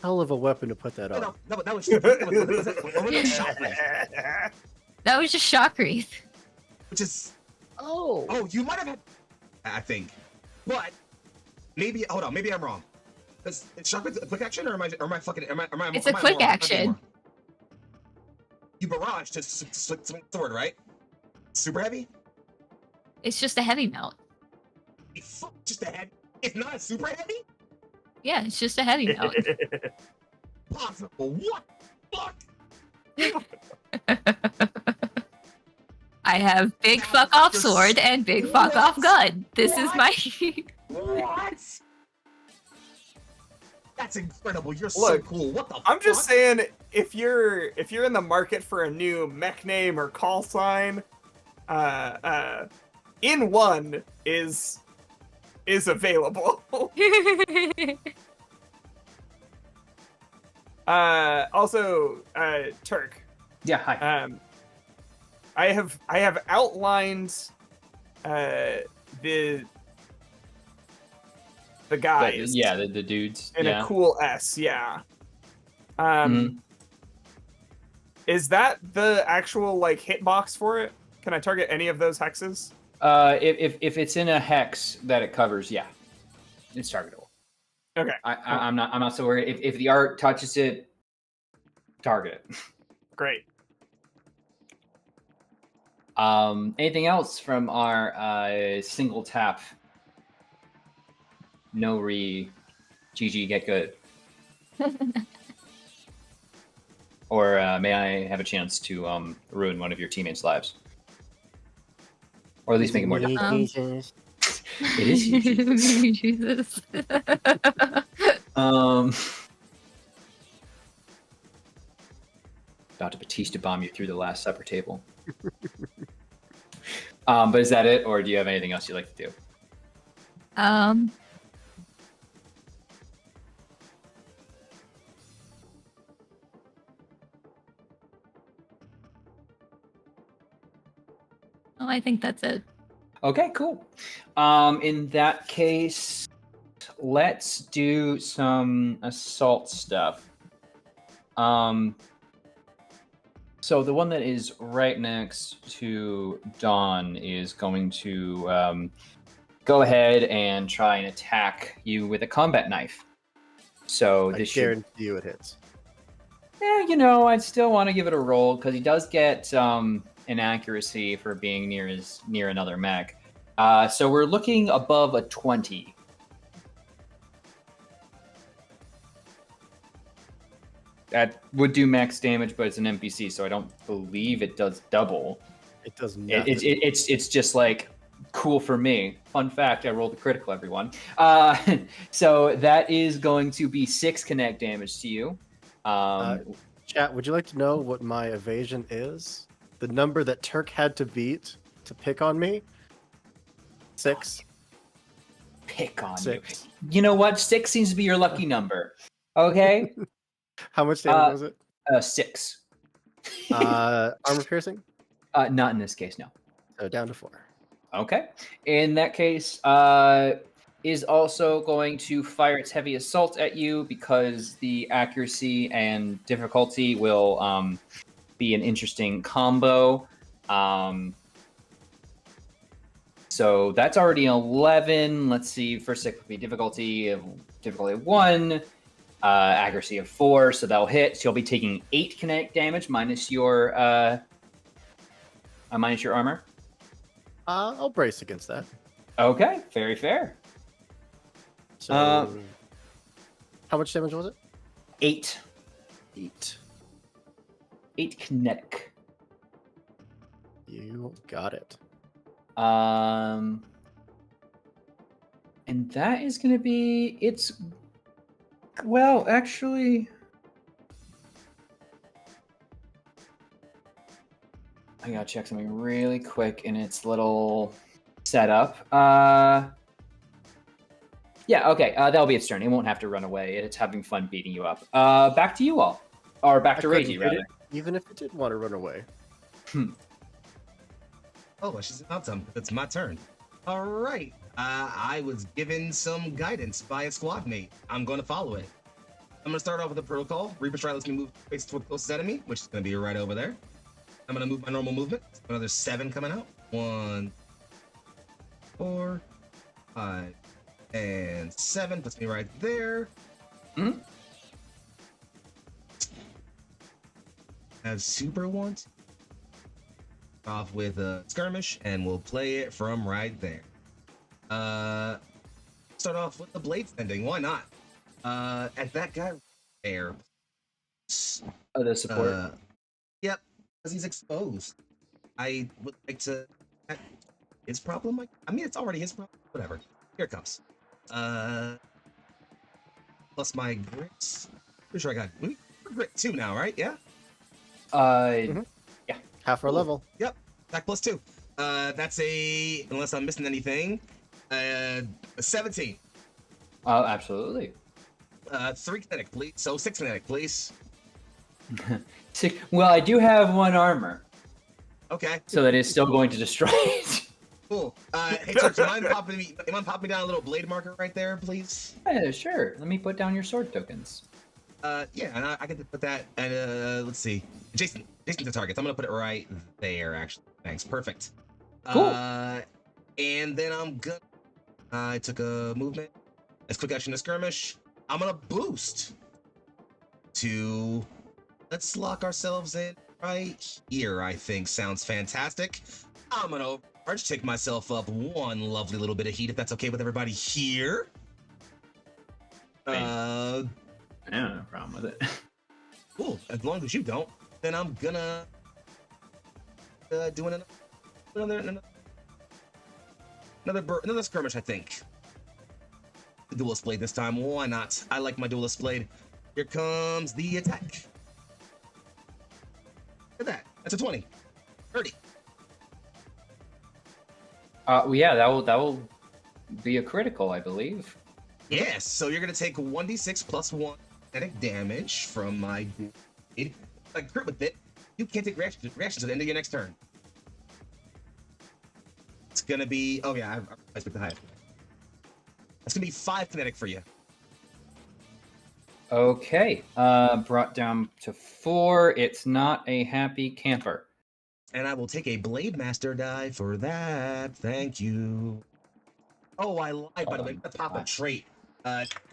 Hell of a weapon to put that No, on. no, that was shot wreath, That was just Shock Wreath. which is Oh! you might have had I think. But maybe hold on, maybe I'm wrong. Is shock wreath a quick action or am I fucking am I It's a quick action. You barrage to sword, right? Super heavy? It's just a heavy mount. Fuck, just a head. It's not a super heavy? Yeah, it's just a heavy mount. Possible. What? Fuck. I have big fuck off sword and big fuck off gun. This is my. What? That's incredible. You're so Look, cool. What the I'm just fuck? saying, if you're in the market for a new mech name or call sign, in one is available. Also, Turk. Yeah. Hi. I have outlined the guys. The dudes. In yeah. a cool S, yeah. Is that the actual like hitbox for it? Can I target any of those hexes? If it's in a hex that it covers, yeah, it's targetable. Okay. I'm not so worried. If the art touches it, target it. Great. Anything else from our single tap? No GG get good. Or may I have a chance to ruin one of your teammates' lives? Or at least make it more difficult. Jesus. It is you, Jesus. Jesus. About to Batista bomb you through the Last Supper table. But is that it, or do you have anything else you'd like to do? Oh, I think that's it. Okay, cool. In that case, let's do some assault stuff. So So the one that is right next to Dawn is going to go ahead and try and attack you with a combat knife. So I this should, guarantee you it hits. I'd still want to give it a roll because he does get an accuracy for being near another mech. So we're looking above a 20. That would do max damage, but it's an NPC, so I don't believe it does double. It does nothing. It's just like cool for me. Fun fact: I rolled a critical, everyone. So that is going to be 6 connect damage to you. Chat, would you like to know what my evasion is? The number that Turk had to beat to pick on me? 6. Pick on 6. you. You know what? 6 seems to be your lucky number. Okay. How much damage was it? 6. Armor piercing? Not in this case, no. So down to 4. Okay. In that case, is also going to fire its heavy assault at you because the accuracy and difficulty will be an interesting combo. So that's already 11. Let's see. First stick would be difficulty of 1, accuracy of 4. So that'll hit. So you'll be taking 8 kinetic damage minus your armor. I'll brace against that. Okay, very fair. So, how much damage was it? 8. 8. 8 kinetic. You got it. And that is going to be well, actually, I gotta check something really quick in its little setup. Yeah, okay, that'll be its turn. It won't have to run away. It's having fun beating you up. Back to you all. Or back to couldn't Reiji, hit rather. it, even if it did want to run away. Oh, she's about to. It's my turn. All right. I was given some guidance by a squad mate. I'm going to follow it. I'm going to start off with a protocol. Reaper Stride lets me move face to the closest enemy, which is going to be right over there. I'm going to move my normal movement. Another 7 coming out. 1, 4, 5, and 7. Puts me right there. Have super want. Off with a skirmish, and we'll play it from right there. Start off with the blade sending. Why not? At that guy there. Oh, the support. Yep, because he's exposed. I would like to. His problem? I mean, it's already his problem. Whatever. Here it comes. Plus my grit. Pretty sure I got grit 2 now, right? Yeah. Yeah. Half our level. Yep. Attack plus 2. That's a, unless I'm missing anything, a 17. Oh, absolutely. 3 kinetic, please. So 6 kinetic, please. Well, I do have 1 armor, Okay. so that is still going to destroy it. Cool. Hey, Church, you mind popping me down a little blade marker right there, please? Yeah, sure. Let me put down your sword tokens. Yeah, and I get to put that, and let's see. Jason to targets. I'm gonna put it right there, actually. Thanks. Perfect. Cool. And then I'm gonna. I took a movement. As quick action to skirmish. I'm gonna boost to. Let's lock ourselves in right here. I think sounds fantastic. I'm gonna overcharge, take myself up 1 lovely little bit of heat, if that's okay with everybody here. I don't have a problem with it. Cool. As long as you don't, then I'm gonna do another skirmish. I think the duelist blade this time. Why not? I like my duelist blade. Here comes the attack. Look at that. That's a 20. 30. Yeah, that will be a critical, I believe. Yes. So you're gonna take 1d6 plus 1 kinetic damage from my blade. If I crit with it, you can't take reactions at the end of your next turn. It's gonna be. Oh yeah, I picked the highest. That's gonna be 5 kinetic for you. Okay. Brought down to 4. It's not a happy camper. And I will take a Blade Master die for that. Thank you. Oh, I lied, by the way. I'm gonna pop a trait.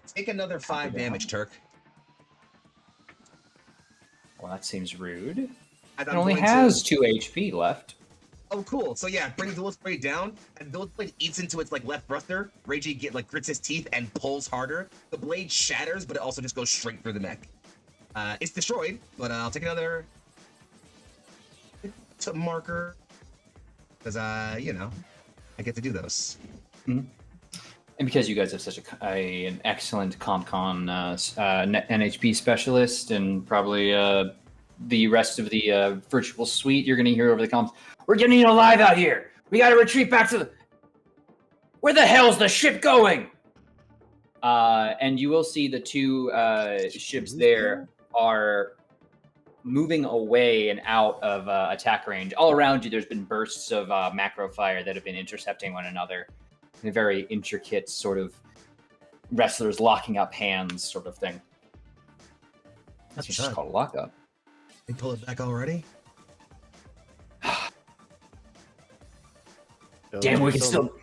Take another 5 damage, Turk. Well, that seems rude. As It I'm only going has to... 2 HP left. Oh, cool. So yeah, bring Duel's Blade down, and Duel's Blade eats into its left thruster. Reggie grits his teeth and pulls harder. The blade shatters, but it also just goes straight through the mech. It's destroyed, but I'll take another marker because I get to do those. Mm-hmm. And because you guys have such an excellent CompCon NHP specialist, and probably the rest of the virtual suite, you're going to hear over the comms, "We're getting alive out here. We got to retreat back to the... Where the hell's the ship going?" And you will see the 2 ships there are moving away and out of attack range. All around you, there's been bursts of macro fire that have been intercepting one another. A very intricate sort of wrestlers locking up hands sort of thing. That's just called a lockup. They pull it back already? Damn, we can still...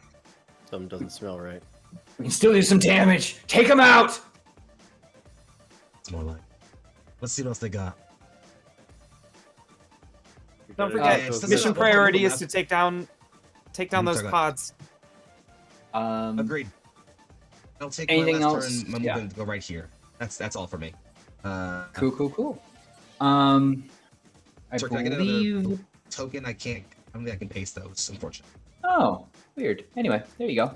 Something doesn't smell right. We can still do some damage. Take them out! It's more like... Let's see what else they got. Don't forget, mission priority is to take down those pods. Agreed. I'll take anything my last else? turn. My movement to go right here. That's all for me. Cool. I Sir, believe... can I get another token? I don't think I can paste those, unfortunately. Oh, weird. Anyway, there you go.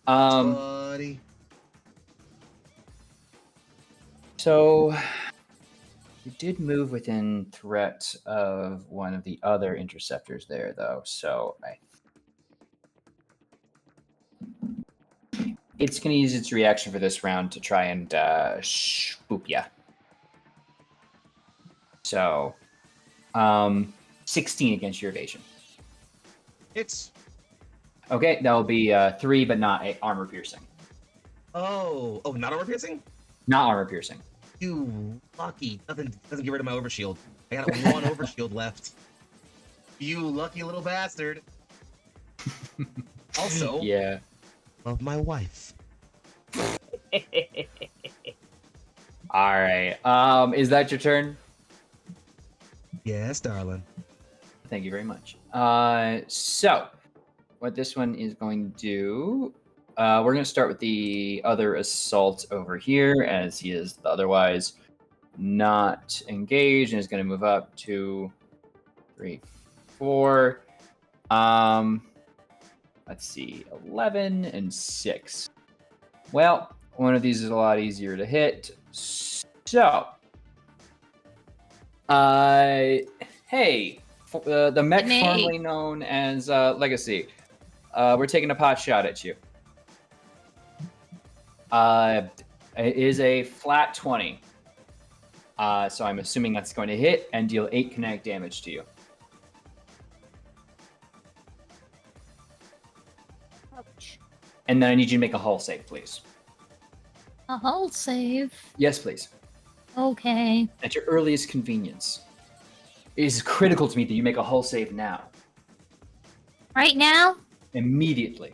Buddy. So you did move within threat of one of the other interceptors there, though. So it's going to use its reaction for this round to try and spook ya. So 16 against your evasion. It's... Okay, that'll be 3, but not armor piercing. Oh, not armor piercing? Not armor piercing. You lucky. Nothing doesn't get rid of my overshield. I got 1 overshield left. You lucky little bastard. Also, yeah. Love my wife. All right. Is that your turn? Yes, darling. Thank you very much. So what this one is going to do, we're going to start with the other assault over here, as he is otherwise not engaged, and is going to move up 2, 3, 4. Let's see, 11 and 6. Well, one of these is a lot easier to hit. So, hey, the mech formerly known as Legacy, we're taking a pot shot at you. It is a flat 20. So I'm assuming that's going to hit and deal 8 kinetic damage to you. Ouch. And then I need you to make a hull save, please. A hull save? Yes, please. Okay. At your earliest convenience. It is critical to me that you make a hull save now. Right now? Immediately.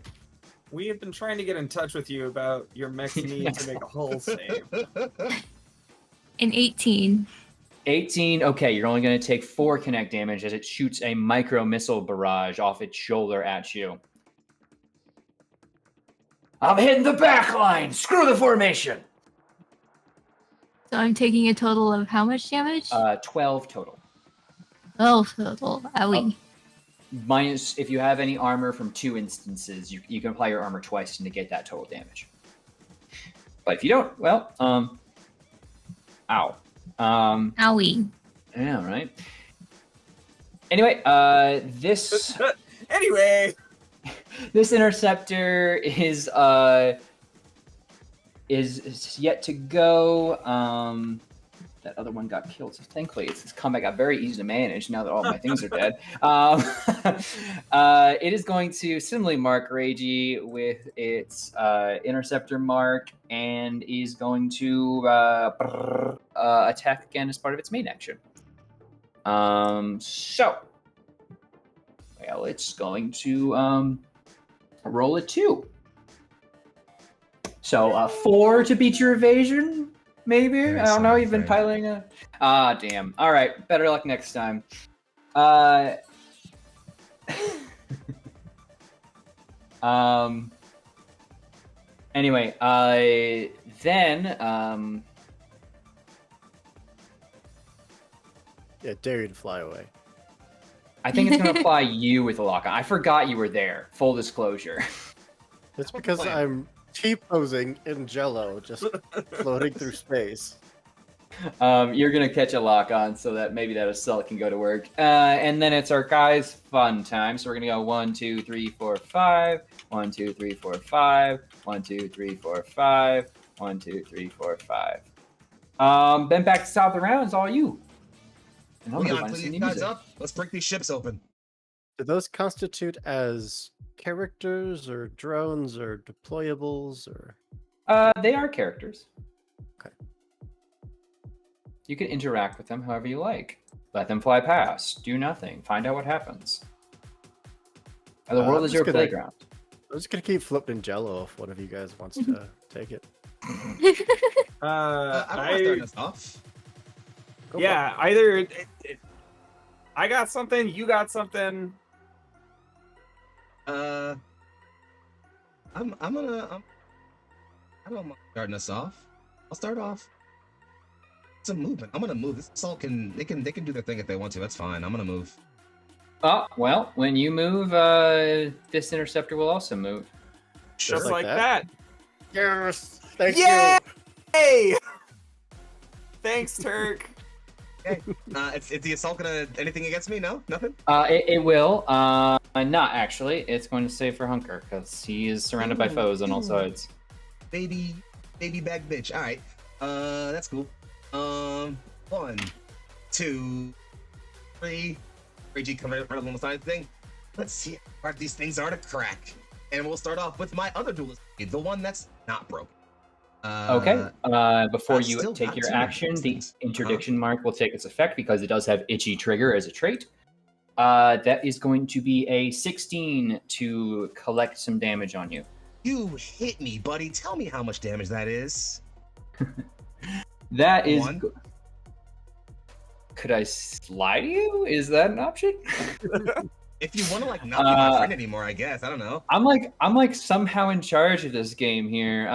We have been trying to get in touch with you about your mech's need to make a hull save. An 18. 18, okay, you're only going to take 4 kinetic damage as it shoots a micro missile barrage off its shoulder at you. I'm hitting the back line! Screw the formation! So I'm taking a total of how much damage? 12 total. 12 total. Owie. Minus, if you have any armor from 2 instances, you can apply your armor twice to negate that total damage. But if you don't, well, ow. Owie. Yeah, right. Anyway, this... Anyway! This interceptor is yet to go. that other one got killed. So thankfully, this combat got very easy to manage now that all my things are dead. It is going to similarly mark Reiji with its interceptor mark and is going to attack again as part of its main action. Well, it's going to roll a 2. So 4 to beat your evasion, maybe? Very I don't know, sorry, you've been friend. piloting a... damn. All right, better luck next time. Anyway, then... Yeah, dare you to fly away. I think it's going to fly you with a lock on. I forgot you were there. Full disclosure. It's because plan. I'm T-posing in Jello, just floating through space. You're going to catch a lock on so that maybe that assault can go to work. And then it's our guys' fun time. So we're going to go 1, 2, 3, 4, 5. 1, 2, 3, 4, 5. 1, 2, 3, 4, 5. 1, 2, 3, 4, 5. Then back to the top of the round. It's all you. And I'm gonna Leon, find clean some these guys music. up. Let's break these ships open. Do those constitute as characters or drones or deployables or? They are characters. Okay. You can interact with them however you like. Let them fly past. Do nothing. Find out what happens. The world I'm is your just gonna- playground. I'm just gonna keep flipping Jello if one of you guys wants to take it. I don't want to start us off. Go Yeah, either I got something, you got something. I'm gonna. I don't mind starting us off. I'll start off. It's a movement. I'm gonna move. This assault they can do their thing if they want to. That's fine. I'm gonna move. Oh, well, when you move, this interceptor will also move. Just like like that? that. Yes, thank Yay! you. Hey! Thanks, Turk. Is the assault gonna anything against me? No, nothing. It will. Not actually. It's going to save for Hunker because he is surrounded by Ooh, foes on all ooh. sides. Baby bag bitch. All right. That's cool. 1, 2, 3. Reggie come right on the side thing. Let's see how hard these things are to crack. And we'll start off with my other duelist, the one that's not broken. Okay. Before you still take got your 2 action, the things. interdiction mark will take its effect because it does have itchy trigger as a trait. That is going to be a 16 to collect some damage on you. You hit me, buddy. Tell me how much damage that is. That is. 1. Could I lie to you? Is that an option? If you want to like not be my friend anymore, I guess. I don't know. I'm like somehow in charge of this game here,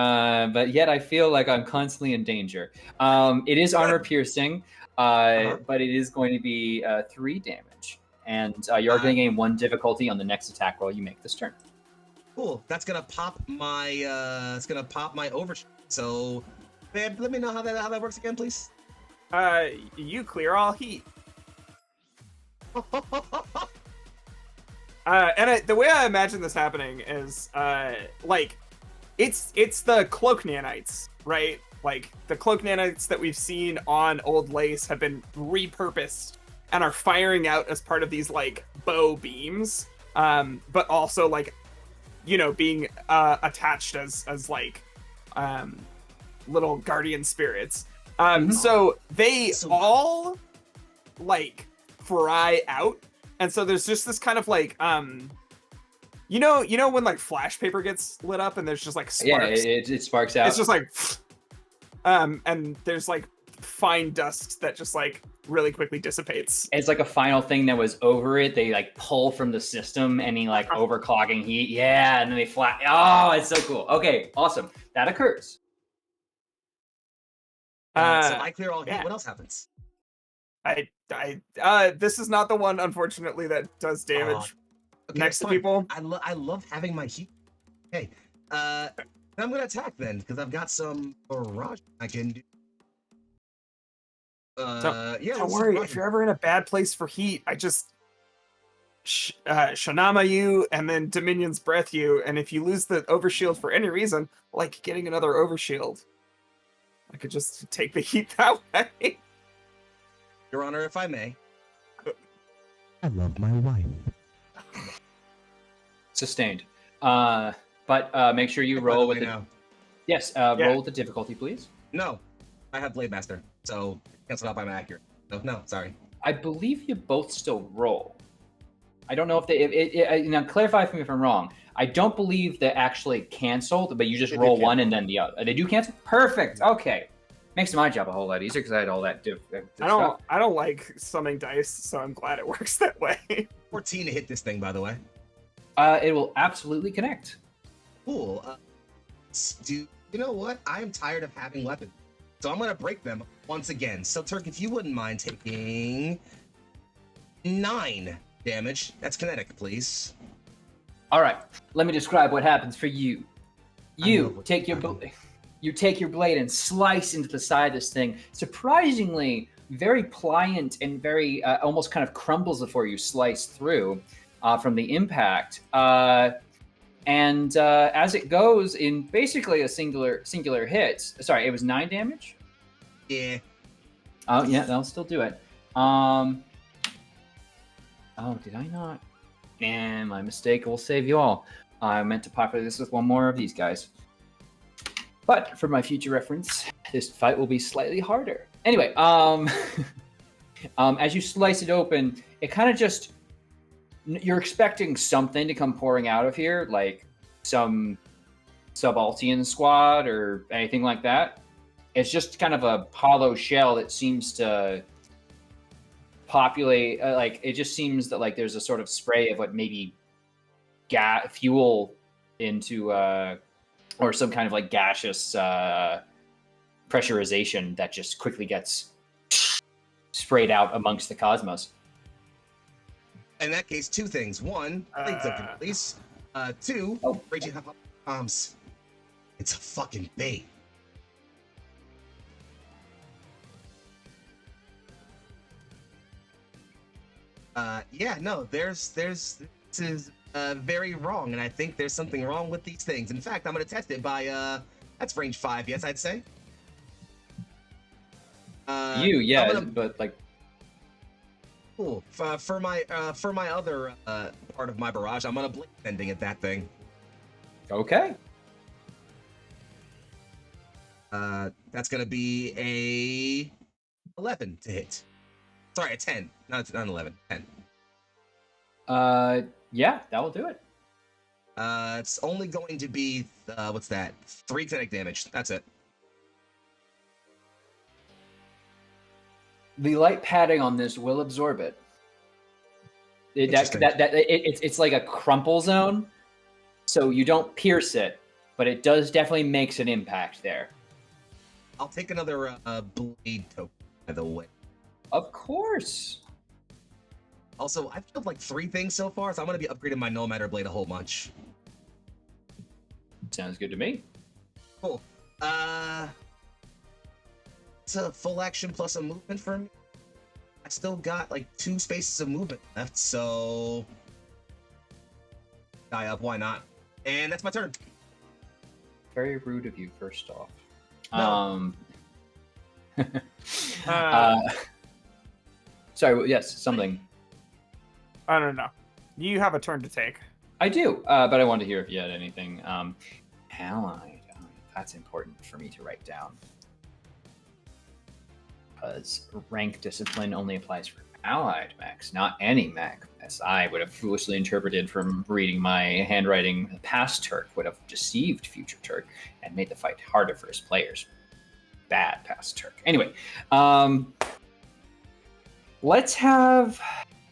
but yet I feel like I'm constantly in danger. It is armor piercing, but it is going to be 3 damage, and you are going to gain 1 difficulty on the next attack roll you make this turn. Cool. That's gonna pop my overshoot. So, babe, let me know how that works again, please. You clear all heat. The way I imagine this happening is, like, it's the cloak nanites, right? Like, the cloak nanites that we've seen on Old Lace have been repurposed and are firing out as part of these, like, bow beams, but also, like, you know, being attached as like, little guardian spirits. So they all, like, fry out. And so there's just this kind of like, you know when like flash paper gets lit up and there's just like sparks. Yeah, it sparks out. It's just like, and there's like fine dust that just like really quickly dissipates. It's like a final thing that was over it. They like pull from the system, any like overclocking heat. Yeah, and then they flat. Oh, it's so cool. Okay, awesome. That occurs. So I clear all heat. yeah. What else happens? This is not the one, unfortunately, that does damage Okay, next to fine. people. I love having my heat. Okay, then I'm gonna attack then because I've got some barrage I can do. Yeah. Don't worry, if you're ever in a bad place for heat, I just Shanama you and then Dominion's Breath you, and if you lose the overshield for any reason, like getting another overshield, I could just take the heat that way. Your Honor, if I may. I love my wife. Sustained. But make sure you roll with the... now. Yes, Yeah. roll with the difficulty, please. No, I have Blade Master, so cancel out by my accurate. No, sorry. I believe you both still roll. I don't know if they... now, clarify for me if I'm wrong. I don't believe they actually canceled, but you just They do roll one cancel. and then the other. They do cancel? Perfect. Okay. Makes my job a whole lot easier because I had all that stuff. I don't like summing dice, so I'm glad it works that way. 14 to hit this thing, by the way. It will absolutely connect. Cool. You know what? I am tired of having weapons, so I'm gonna break them once again. So, Turk, if you wouldn't mind taking 9 damage. That's kinetic, please. All right. Let me describe what happens for you. You take your blade and slice into the side of this thing. Surprisingly, very pliant and very almost kind of crumbles before you slice through from the impact. And as it goes in basically a singular hit. Sorry, it was 9 damage? Yeah. Oh, yeah, that'll still do it. Oh, did I not? Man, my mistake. Will save you all. I meant to populate this with one more of these guys. But for my future reference, this fight will be slightly harder. Anyway, as you slice it open, it kind of just... You're expecting something to come pouring out of here, like some subaltern squad or anything like that. It's just kind of a hollow shell that seems to populate, it just seems that like there's a sort of spray of what maybe fuel into or some kind of like gaseous pressurization that just quickly gets sprayed out amongst the cosmos. In that case, 2 things. 1, blades open, please. 2, raging hot bombs. It's a fucking bait. This is very wrong, and I think there's something wrong with these things. In fact, I'm going to test it by, that's range 5, yes, I'd say. But like... Cool. For my other part of my barrage, I'm going to blade bending at that thing. Okay. That's going to be a 11 to hit. Sorry, a 10. Not 11. 10. Yeah, that will do it. It's only going to be, what's that? 3 kinetic damage. That's it. The light padding on this will absorb it. It's like a crumple zone, so you don't pierce it, but it does definitely makes an impact there. I'll take another blade token, by the way. Of course. Also, I've killed like 3 things so far, so I'm going to be upgrading my No Matter Blade a whole bunch. Sounds good to me. Cool. It's a full action plus a movement for me. I still got like 2 spaces of movement left, so... Die up, why not? And that's my turn. Very rude of you, first off. No. Sorry, yes, something. I don't know. You have a turn to take. I do, but I wanted to hear if you had anything. Allied. That's important for me to write down. Because rank discipline only applies for allied mechs, not any mech, as I would have foolishly interpreted from reading my handwriting. Past Turk would have deceived future Turk and made the fight harder for his players. Bad past Turk. Anyway, let's have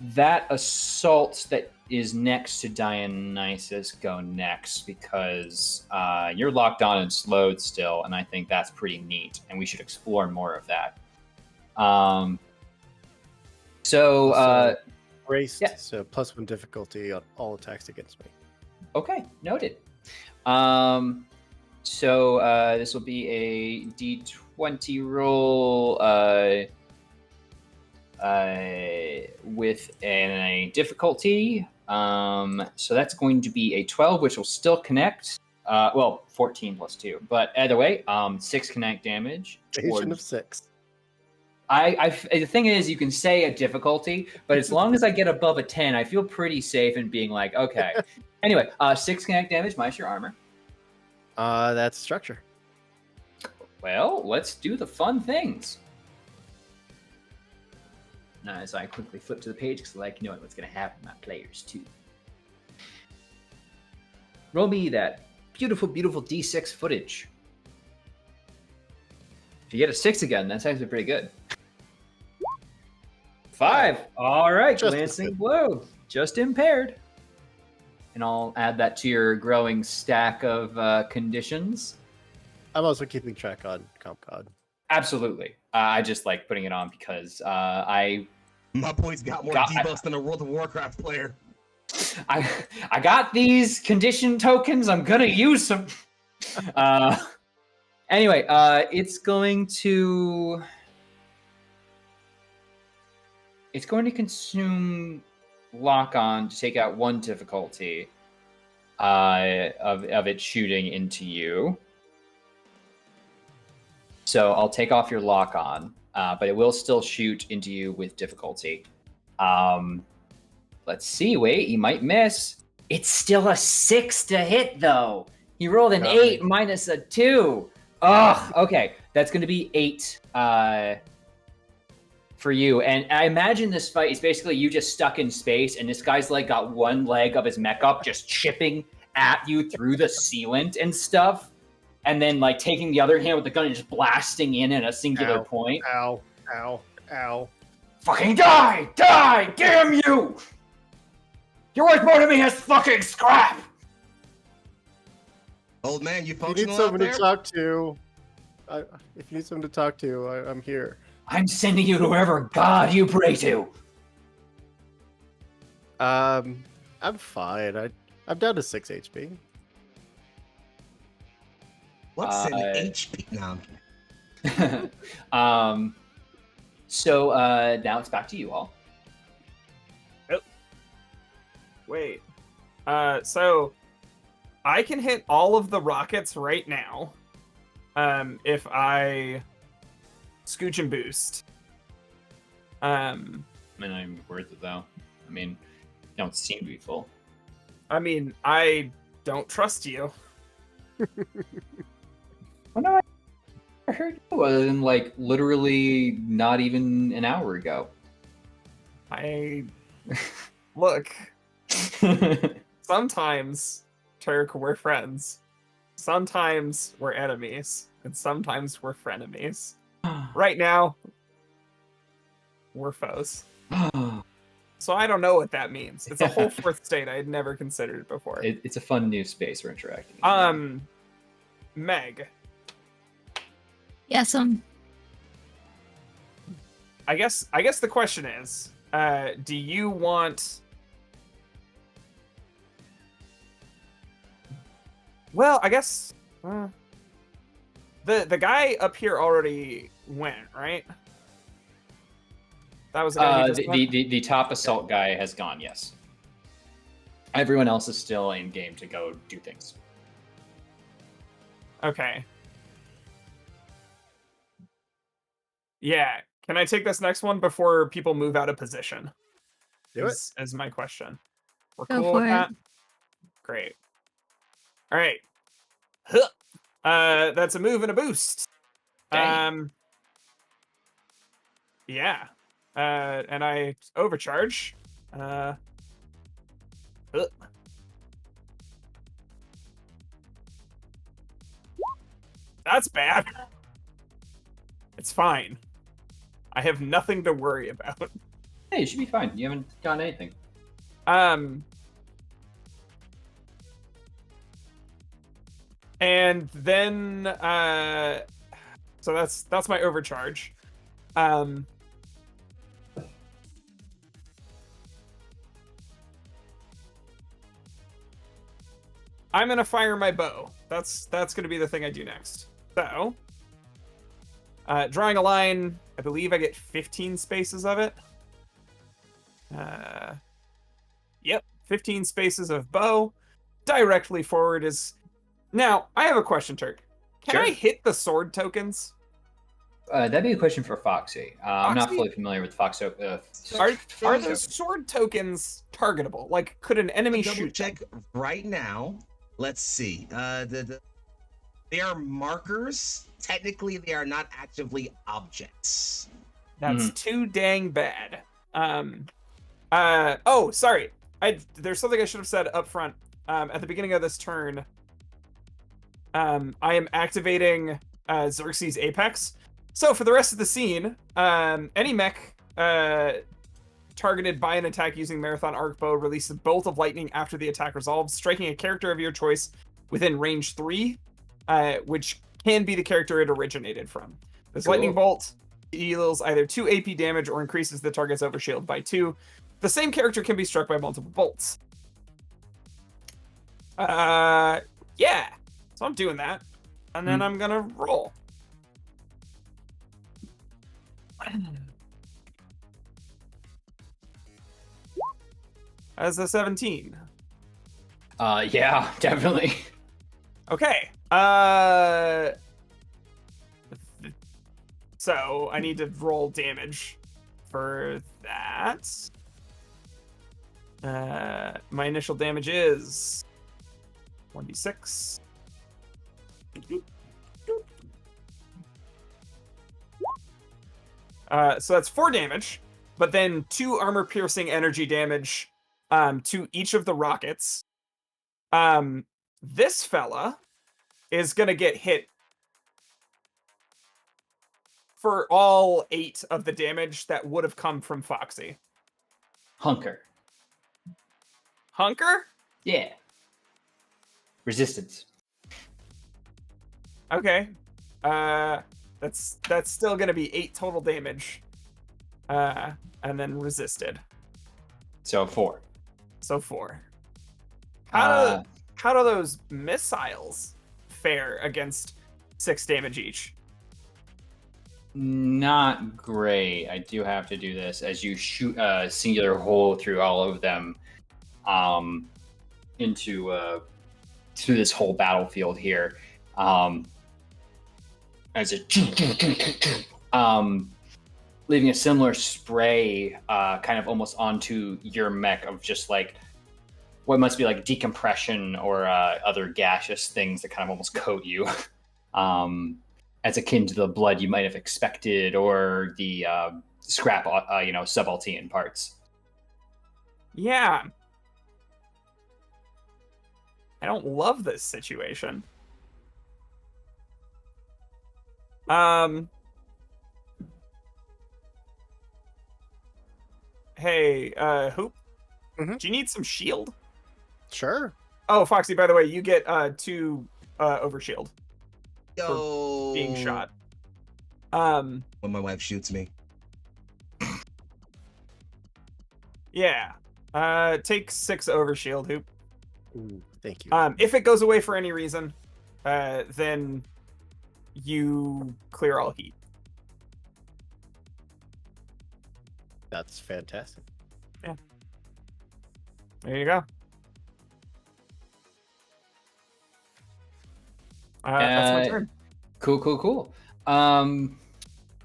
that assault that is next to Dionysus go next, because you're locked on and slowed still, and I think that's pretty neat, and we should explore more of that. Braced, yeah. so +1 difficulty on all attacks against me. Okay, noted. This will be a D20 roll with a difficulty. So that's going to be a 12, which will still connect. 14 plus 2. But either way, 6 connect damage. Agent of 6. The thing is, you can say a difficulty, but as long as I get above a 10, I feel pretty safe in being like, okay. Anyway, 6 kinetic damage minus your armor. That's structure. Well, let's do the fun things. Now, as I quickly flip to the page, because I like knowing what's going to happen to my players, too. Roll me that beautiful, beautiful D6 footage. If you get a 6 again, that's actually pretty good. 5. All right, Just glancing blow. Just impaired. And I'll add that to your growing stack of conditions. I'm also keeping track on CompCon. Absolutely. I just like putting it on because My boy's got more debuffs than a World of Warcraft player. I got these condition tokens. I'm gonna use them. Anyway, it's going to consume lock on to take out 1 difficulty of it shooting into you. So I'll take off your lock on, but it will still shoot into you with difficulty. Let's see. Wait, you might miss. It's still a 6 to hit, though. He rolled an 8 minus a 2. Ugh. Okay, that's going to be 8 for you. And I imagine this fight is basically you just stuck in space, and this guy's like got one leg of his mech up, just chipping at you through the sealant and stuff, and then like taking the other hand with the gun and just blasting in at a singular point. Ow! Ow! Ow! Fucking die! Die! Damn you! You're worth more to me as fucking scrap! Old man, you If you functional need someone out there? to talk to, if you need someone to talk to, I'm here. I'm sending you to wherever God you pray to. I'm fine. I'm down to 6 HP. What's an HP? No, I'm kidding. So now it's back to you all. Wait. So I can hit all of the rockets right now. If I scooch and boost. I mean, I'm worth it though. I mean, you don't seem to be full. I mean, I don't trust you. Well, no, I heard you other than like literally not even an hour ago. Look. Sometimes, Turk, we're friends. Sometimes we're enemies. And sometimes we're frenemies. Right now, we're foes. So I don't know what that means. It's a whole fourth state I had never considered before. It's a fun new space we're interacting in. Meg. Yes, I guess the question is, do you want... Well, I guess the guy up here already went, right? That was the guy who just went? The top assault guy has gone. Yes. Everyone else is still in game to go do things. Okay. Yeah. Can I take this next one before people move out of position? Do it. Is my question. We're Go cool for with it. that? Great. All right. Huh. That's a move and a boost. Dang. Yeah. And I overcharge. That's bad. It's fine. I have nothing to worry about. Hey, you should be fine. You haven't done anything. And then so that's my overcharge. I'm gonna fire my bow. That's gonna be the thing I do next. So drawing a line, I believe I get 15 spaces of it. Yep, 15 spaces of bow. Directly forward is... Now, I have a question, Turk. Can Sure. I hit the sword tokens? That'd be a question for Foxy. I'm not Foxy? fully familiar with Fox. Are those sword tokens targetable? Like, could an enemy Double shoot check them? right now. Let's see. They are markers. Technically, they are not actively objects. That's too dang bad. Oh, sorry. There's something I should have said up front. At the beginning of this turn, I am activating Xerxes Apex. So for the rest of the scene, any mech targeted by an attack using Marathon Arc Bow releases a bolt of lightning after the attack resolves, striking a character of your choice within range 3, which can be the character it originated from. This lightning bolt deals either 2 AP damage or increases the target's overshield by 2. The same character can be struck by multiple bolts. Yeah. So I'm doing that. And then I'm gonna roll. As a 17. Yeah, definitely. Okay. So I need to roll damage for that. My initial damage is 1d6. So that's 4 damage, but then 2 armor-piercing energy damage to each of the rockets. This fella is gonna get hit for all 8 of the damage that would have come from Foxy. Hunker. Hunker? Yeah. Resistance. Okay. That's still gonna be 8 total damage. And then resisted. So 4. So 4. How do those missiles fare against 6 damage each? Not great. I do have to do this as you shoot a singular hole through all of them, into through this whole battlefield here. As it leaving a similar spray, kind of almost onto your mech of just like what must be like decompression or other gaseous things that kind of almost coat you. As akin to the blood you might have expected, or the scrap, subaltern parts. Yeah. I don't love this situation. Hey, Hoop? Mhm. Do you need some shield? Sure. Oh, Foxy, by the way, you get 2 overshield Yo. being shot. When my wife shoots me. Yeah. Take 6 overshield, Hoop. Ooh, thank you. If it goes away for any reason, then you clear all heat. That's fantastic. There you go. That's my turn. Cool.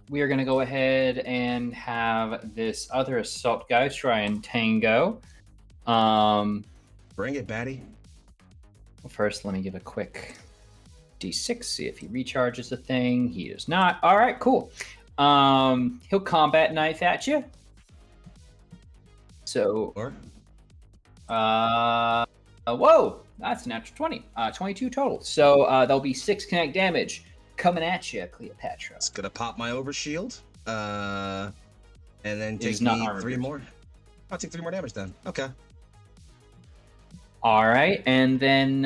We are going to go ahead and have this other assault guy try and tango. Bring it, Batty. Well, first, let me give a quick d6, see if he recharges the thing. He does not. All right, cool. He'll combat knife at you. So, Or whoa, that's a natural 20. 22 total. So there'll be 6 kinetic damage coming at you, Cleopatra. it's gonna pop my overshield. And then It is take not me armor 3 piercing. more. I'll take 3 more damage then. Okay. All right, and then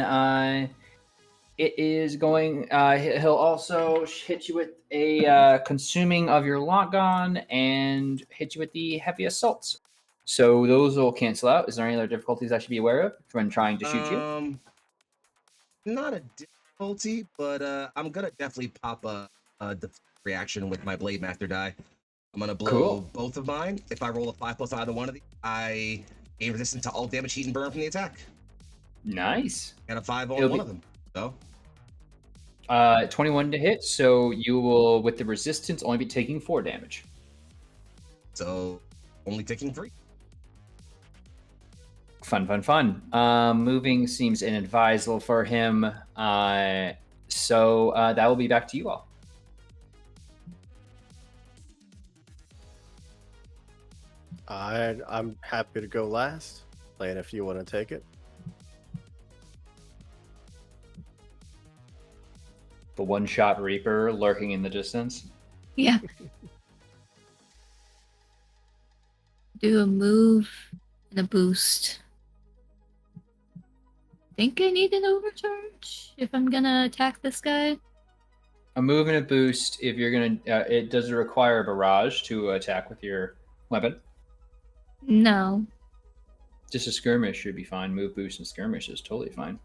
it is going. He'll also hit you with a consuming of your lock gun and hit you with the heavy assaults. So those will cancel out. Is there any other difficulties I should be aware of when trying to shoot you? Not a difficulty, but I'm gonna definitely pop a reaction with my Blade Master die. I'm gonna blow Cool. both of mine. If I roll a 5 plus either one of these, I gain resistance to all damage, heat, and burn from the attack. Nice. And a 5 on It'll one be- of them. So 21 to hit, so you will, with the resistance, only be taking 4 damage. So only taking 3. Fun. Moving seems inadvisable for him, so that will be back to you all. I'm happy to go last. Lane, if you want to take it. The one-shot Reaper lurking in the distance. Yeah. Do a move and a boost. Think I need an overcharge if I'm gonna attack this guy. A move and a boost. If you're gonna, it does require a barrage to attack with your weapon. No. Just a skirmish should be fine. Move, boost, and skirmish is totally fine.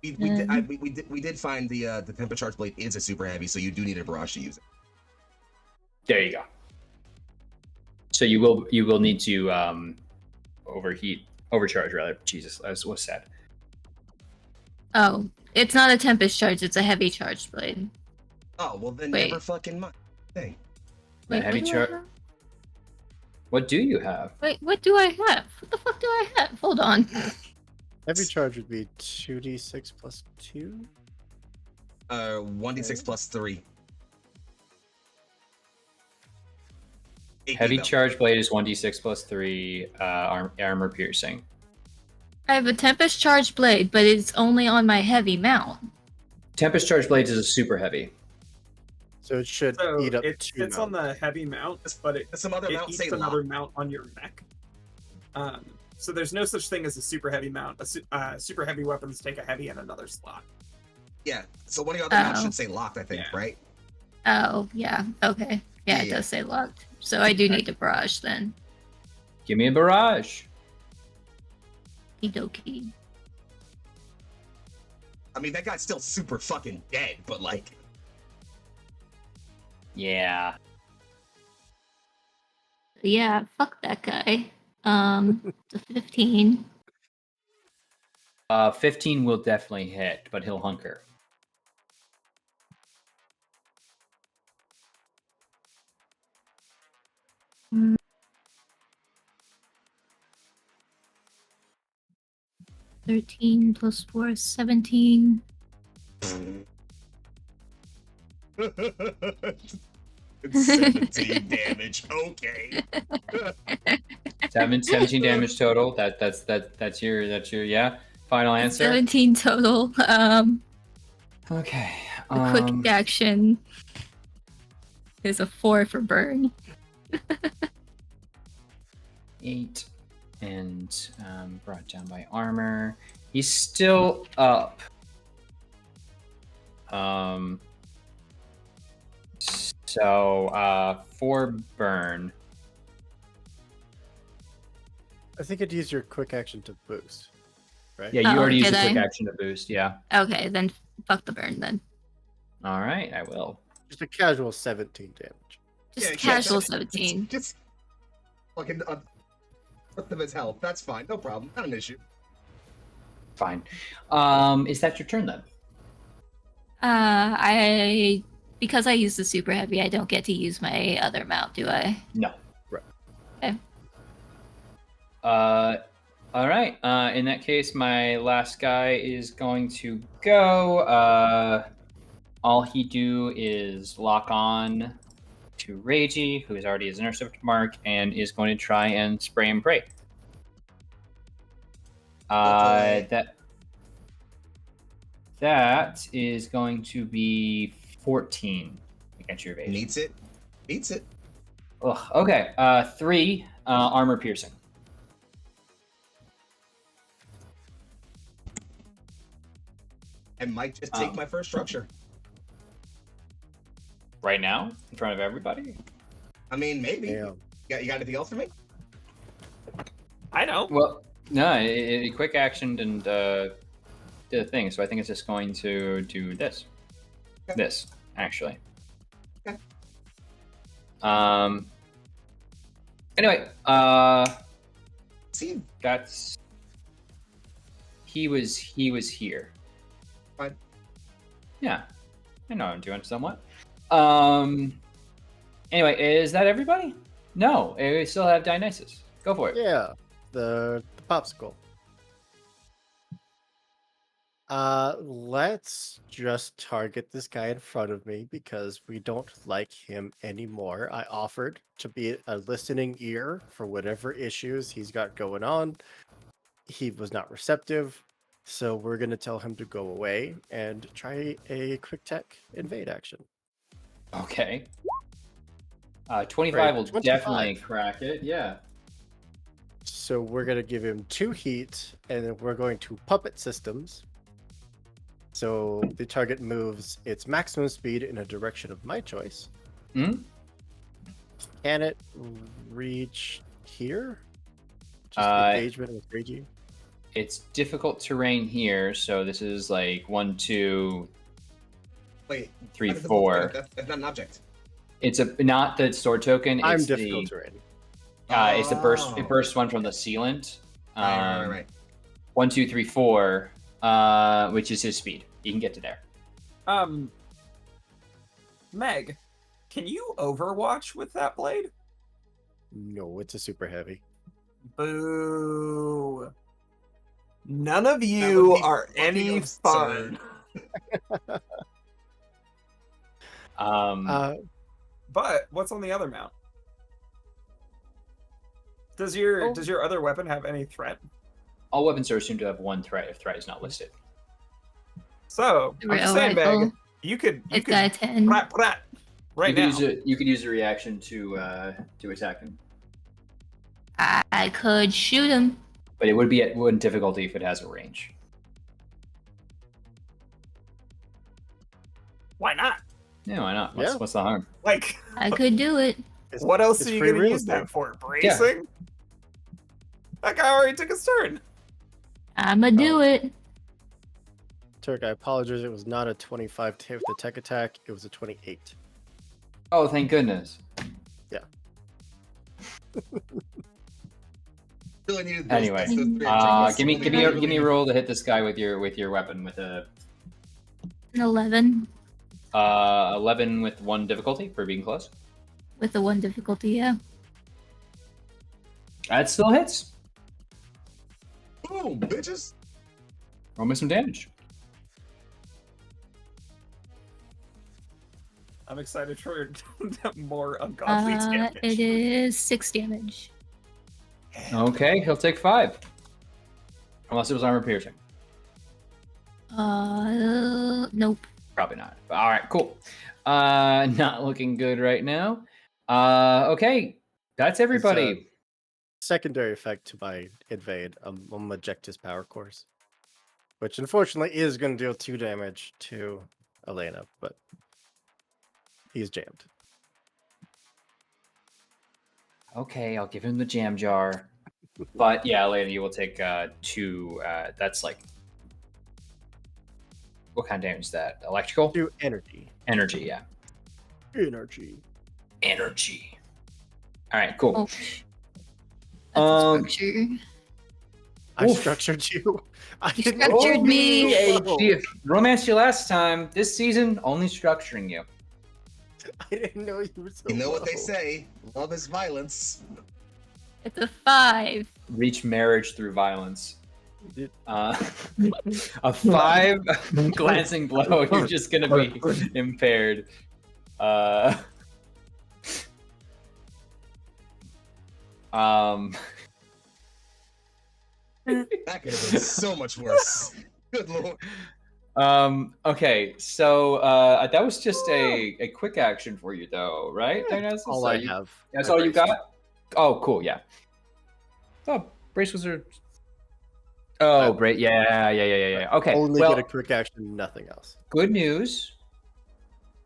We did find the Tempest Charge Blade is a super heavy, so you do need a barrage to use it. There you go. So you will need to overcharge rather. Jesus, that was sad. Oh, it's not a Tempest Charge, it's a heavy charged blade. Oh well, then Wait. never fucking mind. Hey, Wait, heavy what do I charge. have? What do you have? Wait, what do I have? What the fuck do I have? Hold on. Heavy charge would be 2d6 plus 2. 1d6 plus 3. Heavy though. charge blade is 1d6 plus 3 armor piercing. I have a Tempest Charge blade, but it's only on my heavy mount. Tempest charge blades is a super heavy. So it should So eat up it 2 fits on the heavy mount, but Some other it mounts eats say another lock. mount on your neck. So there's no such thing as a super heavy mount. Super heavy weapons take a heavy and another slot. Yeah. So one of your other mounts Oh. should say locked, I think, Yeah. right? Oh, yeah. Okay. Yeah, it Yeah. does say locked. So I do need a barrage then. Give me a barrage. Okie. I mean, that guy's still super fucking dead, but like, Yeah. Yeah, fuck that guy. The 15. 15 will definitely hit, but he'll hunker. Mm. 13 plus 4 is 17. 17 damage. Okay. 17 damage total. That's your yeah. Final answer. 17 total. Okay. The quick action is a 4 for burn. 8 and brought down by armor. He's still up. So 4 burn. I think it'd use your quick action to boost, right? Yeah, you Oh, already used did a quick I? action to boost. Yeah. Okay, then fuck the burn then. All right, I will. Just a casual 17 damage. Just Yeah, casual just- 17. Just fucking put them as health. That's fine. No problem. Not an issue. Fine. Is that your turn then? Because I use the super heavy, I don't get to use my other mount, do I? No. Right. Okay. All right. In that case, my last guy is going to go. All he do is lock on to Reiji, who is already his intercept mark, and is going to try and spray and pray. Okay. That is going to be 14 against your evasion. Needs it. Beats it. Ugh, okay. 3 armor piercing. I might just take my first structure. Right now, in front of everybody. I mean, maybe. Damn. You got anything else for me? I know. Well, no, it quick actioned and did a thing. So I think it's just going to do this. Okay. This, actually. Okay. Anyway, See, that's he was here. Fine. Yeah, I know I'm doing somewhat. Anyway, is that everybody? No, we still have Dionysus. Go for it. Yeah, the popsicle. Let's just target this guy in front of me because we don't like him anymore. I offered to be a listening ear for whatever issues he's got going on. He was not receptive, so we're going to tell him to go away and try a quick tech invade action. Okay. 25 Great, will 25. definitely crack it. Yeah. So we're going to give him 2 heat, and then we're going to puppet systems. So the target moves its maximum speed in a direction of my choice. Hmm? Can it reach here? Just engagement with Reiji? It's difficult terrain here, so this is like 1, 2, Wait, 3, how does it 4. That's not an object. It's not the sword token. I'm It's difficult the terrain. it's the burst. It bursts one from the sealant. Right. 1, 2, 3, 4. Which is his speed. You can get to there. Meg, can you overwatch with that blade? No, it's a super heavy. Boo. None of That you would be are fucking any absurd. fun. But what's on the other mount? Does your other weapon have any threat? All weapons are assumed to have 1 threat if threat is not listed. So I'm just saying, Meg, you could It's got a 10. right now. You could use a reaction to attack him, I could shoot him. but it would be at 1 difficulty if it has a range. Why not? Yeah, why not? Yeah. What's the harm? Like, I could do it. what else it's are you free going to real use that estate. for? Bracing? That guy already took his turn. I'ma do it. Turk, I apologize. It was not a 25 to hit with the tech attack. It was a 28. Oh, thank goodness. Really needed those, Anyway, those 3 objectives. give me a roll to hit this guy with your weapon with a An 11 11 with 1 difficulty for being close. with the 1 difficulty, yeah. That still hits. Boom, bitches. Roll me some damage. I'm excited for more ungodly damage. It is 6 damage. Okay, he'll take 5. Unless it was armor piercing. Nope. Probably not. But, all right, cool. Not looking good right now. Okay, that's everybody. Secondary effect to my invade, I'm eject his power course, which unfortunately is going to deal 2 damage to Elena, but he's jammed. Okay, I'll give him the jam jar. But yeah, Elena, you will take 2. That's like, what kind of damage is that? Electrical? 2 energy. Energy, yeah. Energy. Energy. All right, cool. Oh. That's a structure. I Oof. structured you. I You didn't structured know me. you. Hey, romance you last time. This season, only structuring you. I didn't know you were so You know what they low. say, love is violence. It's a 5. Reach marriage through violence. Did- A 5 glancing blow, you're just gonna be impaired. That could have been so much worse. Good lord. Okay, so that was just a quick action for you, though, right? Dionysus? All So I you- have. That's I all you braced. got? Oh, cool, yeah. Oh, brace was there. Oh, brace. Yeah. Okay, Only well, get a quick action, nothing else. good news.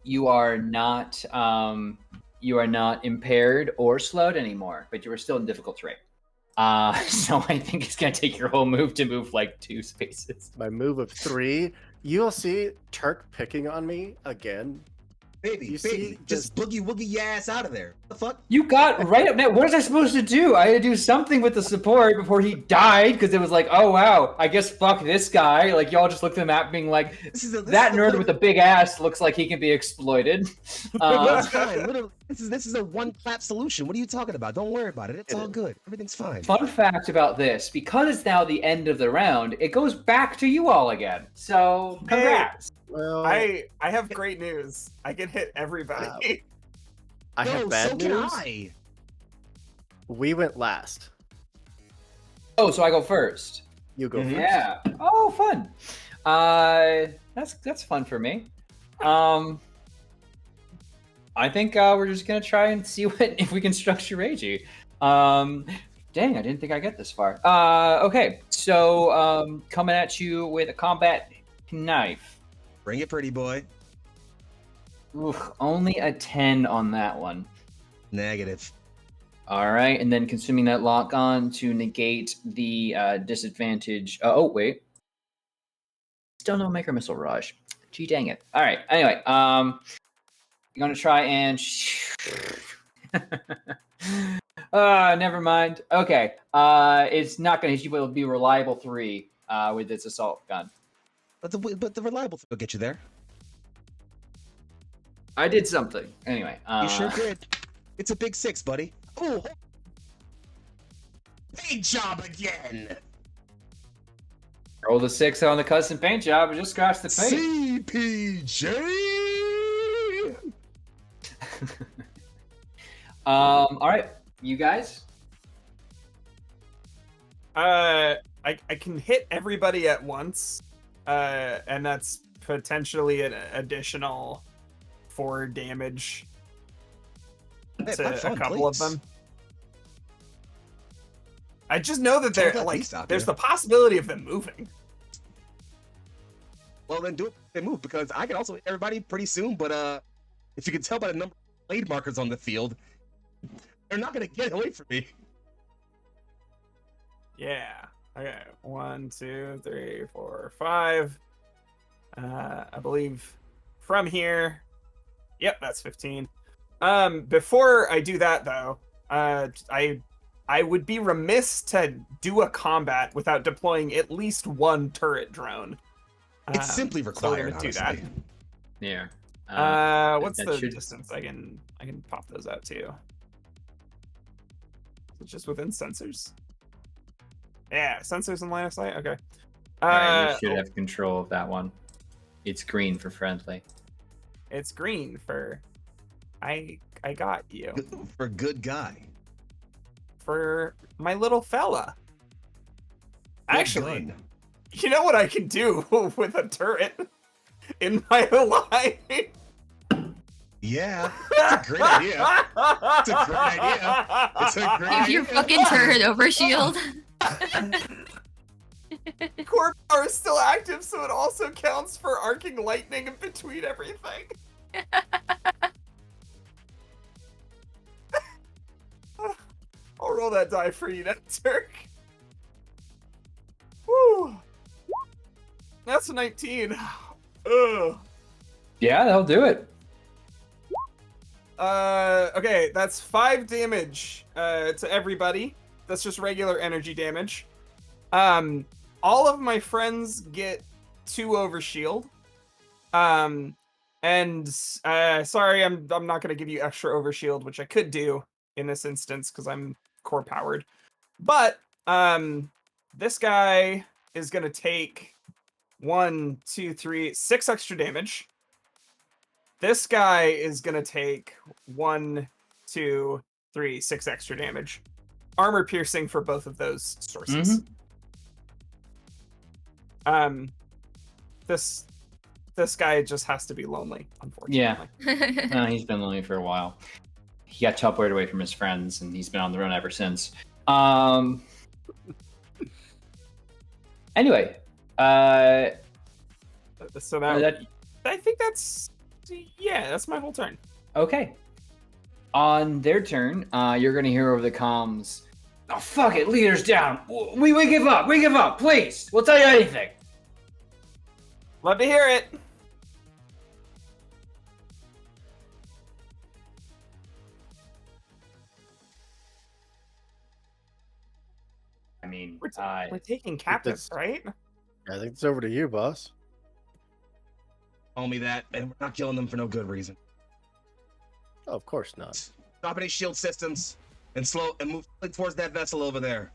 You are not impaired or slowed anymore, but you are still in difficult terrain. So I think it's gonna take your whole move to move like 2 spaces. My move of 3, you'll see Turk picking on me again. Baby, just boogie woogie your ass out of there. What the fuck? You got right up there. What was I supposed to do? I had to do something with the support before he died because it was like, oh wow, I guess fuck this guy. Like y'all just looked at the map being like, that nerd with the big ass looks like he can be exploited. That's fine. Literally, this is a one clap solution. What are you talking about? Don't worry about it. It's all good. Everything's fine. Fun fact about this: because it's now the end of the round, it goes back to you all again. So congrats. Well, I have great news. I can hit everybody. I have bad news. Can I. We went last. Oh, so I go first. You go first. Yeah. Oh, fun. That's fun for me. I think we're just gonna try and see if we can structure Reiji. Dang, I didn't think I'd get this far. Okay, so coming at you with a combat knife. Bring it, pretty boy. Oof, only a 10 on that one. Negative. All right, and then consuming that lock on to negate the disadvantage. Oh, wait. Still no Micro Missile Rush. Gee, dang it. All right, anyway, I'm going to try and... never mind. Okay, it's not going to hit you, but it'll be reliable 3 with its assault gun. But the reliable thing will get you there. I did something. Anyway. You sure did. It's a big 6, buddy. Oh. Paint job again. Rolled a 6 on the custom paint job and just scratched the paint. CPJ. All right, you guys. I can hit everybody at once. And that's potentially an additional 4 damage to a couple of them. I just know that they're like, there's the possibility of them moving. Well, then do it. They move because I can also hit everybody pretty soon. But if you can tell by the number of blade markers on the field, they're not gonna get away from me. Yeah. Okay, 1, 2, 3, 4, 5. I believe from here. Yep, that's 15. Before I do that though, I would be remiss to do a combat without deploying at least 1 turret drone. It's simply required. So do that. Yeah. What's the distance? I can pop those out too. Is it just within sensors? Yeah, sensors and line of sight. Okay. All right, you should have control of that one. It's green for friendly. It's green for I got you. For good guy. For my little fella. Actually, Good. you know what I can do with a turret in my line? Yeah, it's a great idea. It's a great idea. It's a great Give idea. your fucking turret over shield. Core power is still active, so it also counts for arcing lightning in between everything. I'll roll that die for you, Turk. Woo! That's a 19. Ugh. Yeah, that'll do it. Okay, that's 5 damage to everybody. That's just regular energy damage. All of my friends get 2 over shield. Sorry, I'm not gonna give you extra over shield, which I could do in this instance because I'm core powered. But this guy is gonna take 1, 2, 3, 6 extra damage. This guy is gonna take 1, 2, 3, 6 extra damage. Armor piercing for both of those sources. This guy just has to be lonely, unfortunately. Yeah. No, he's been lonely for a while. He got teleported away from his friends, and he's been on the run ever since. Anyway, so that I think that's my whole turn. Okay. On their turn, you're going to hear over the comms, "Oh, fuck it, leaders down. We give up. We give up, please. We'll tell you anything." Love to hear it. mean, We're taking captives, that's- right? I think it's over to you, boss. Tell me that, and we're not killing them for no good reason. Oh, of course not. Drop any shield systems and move towards that vessel over there.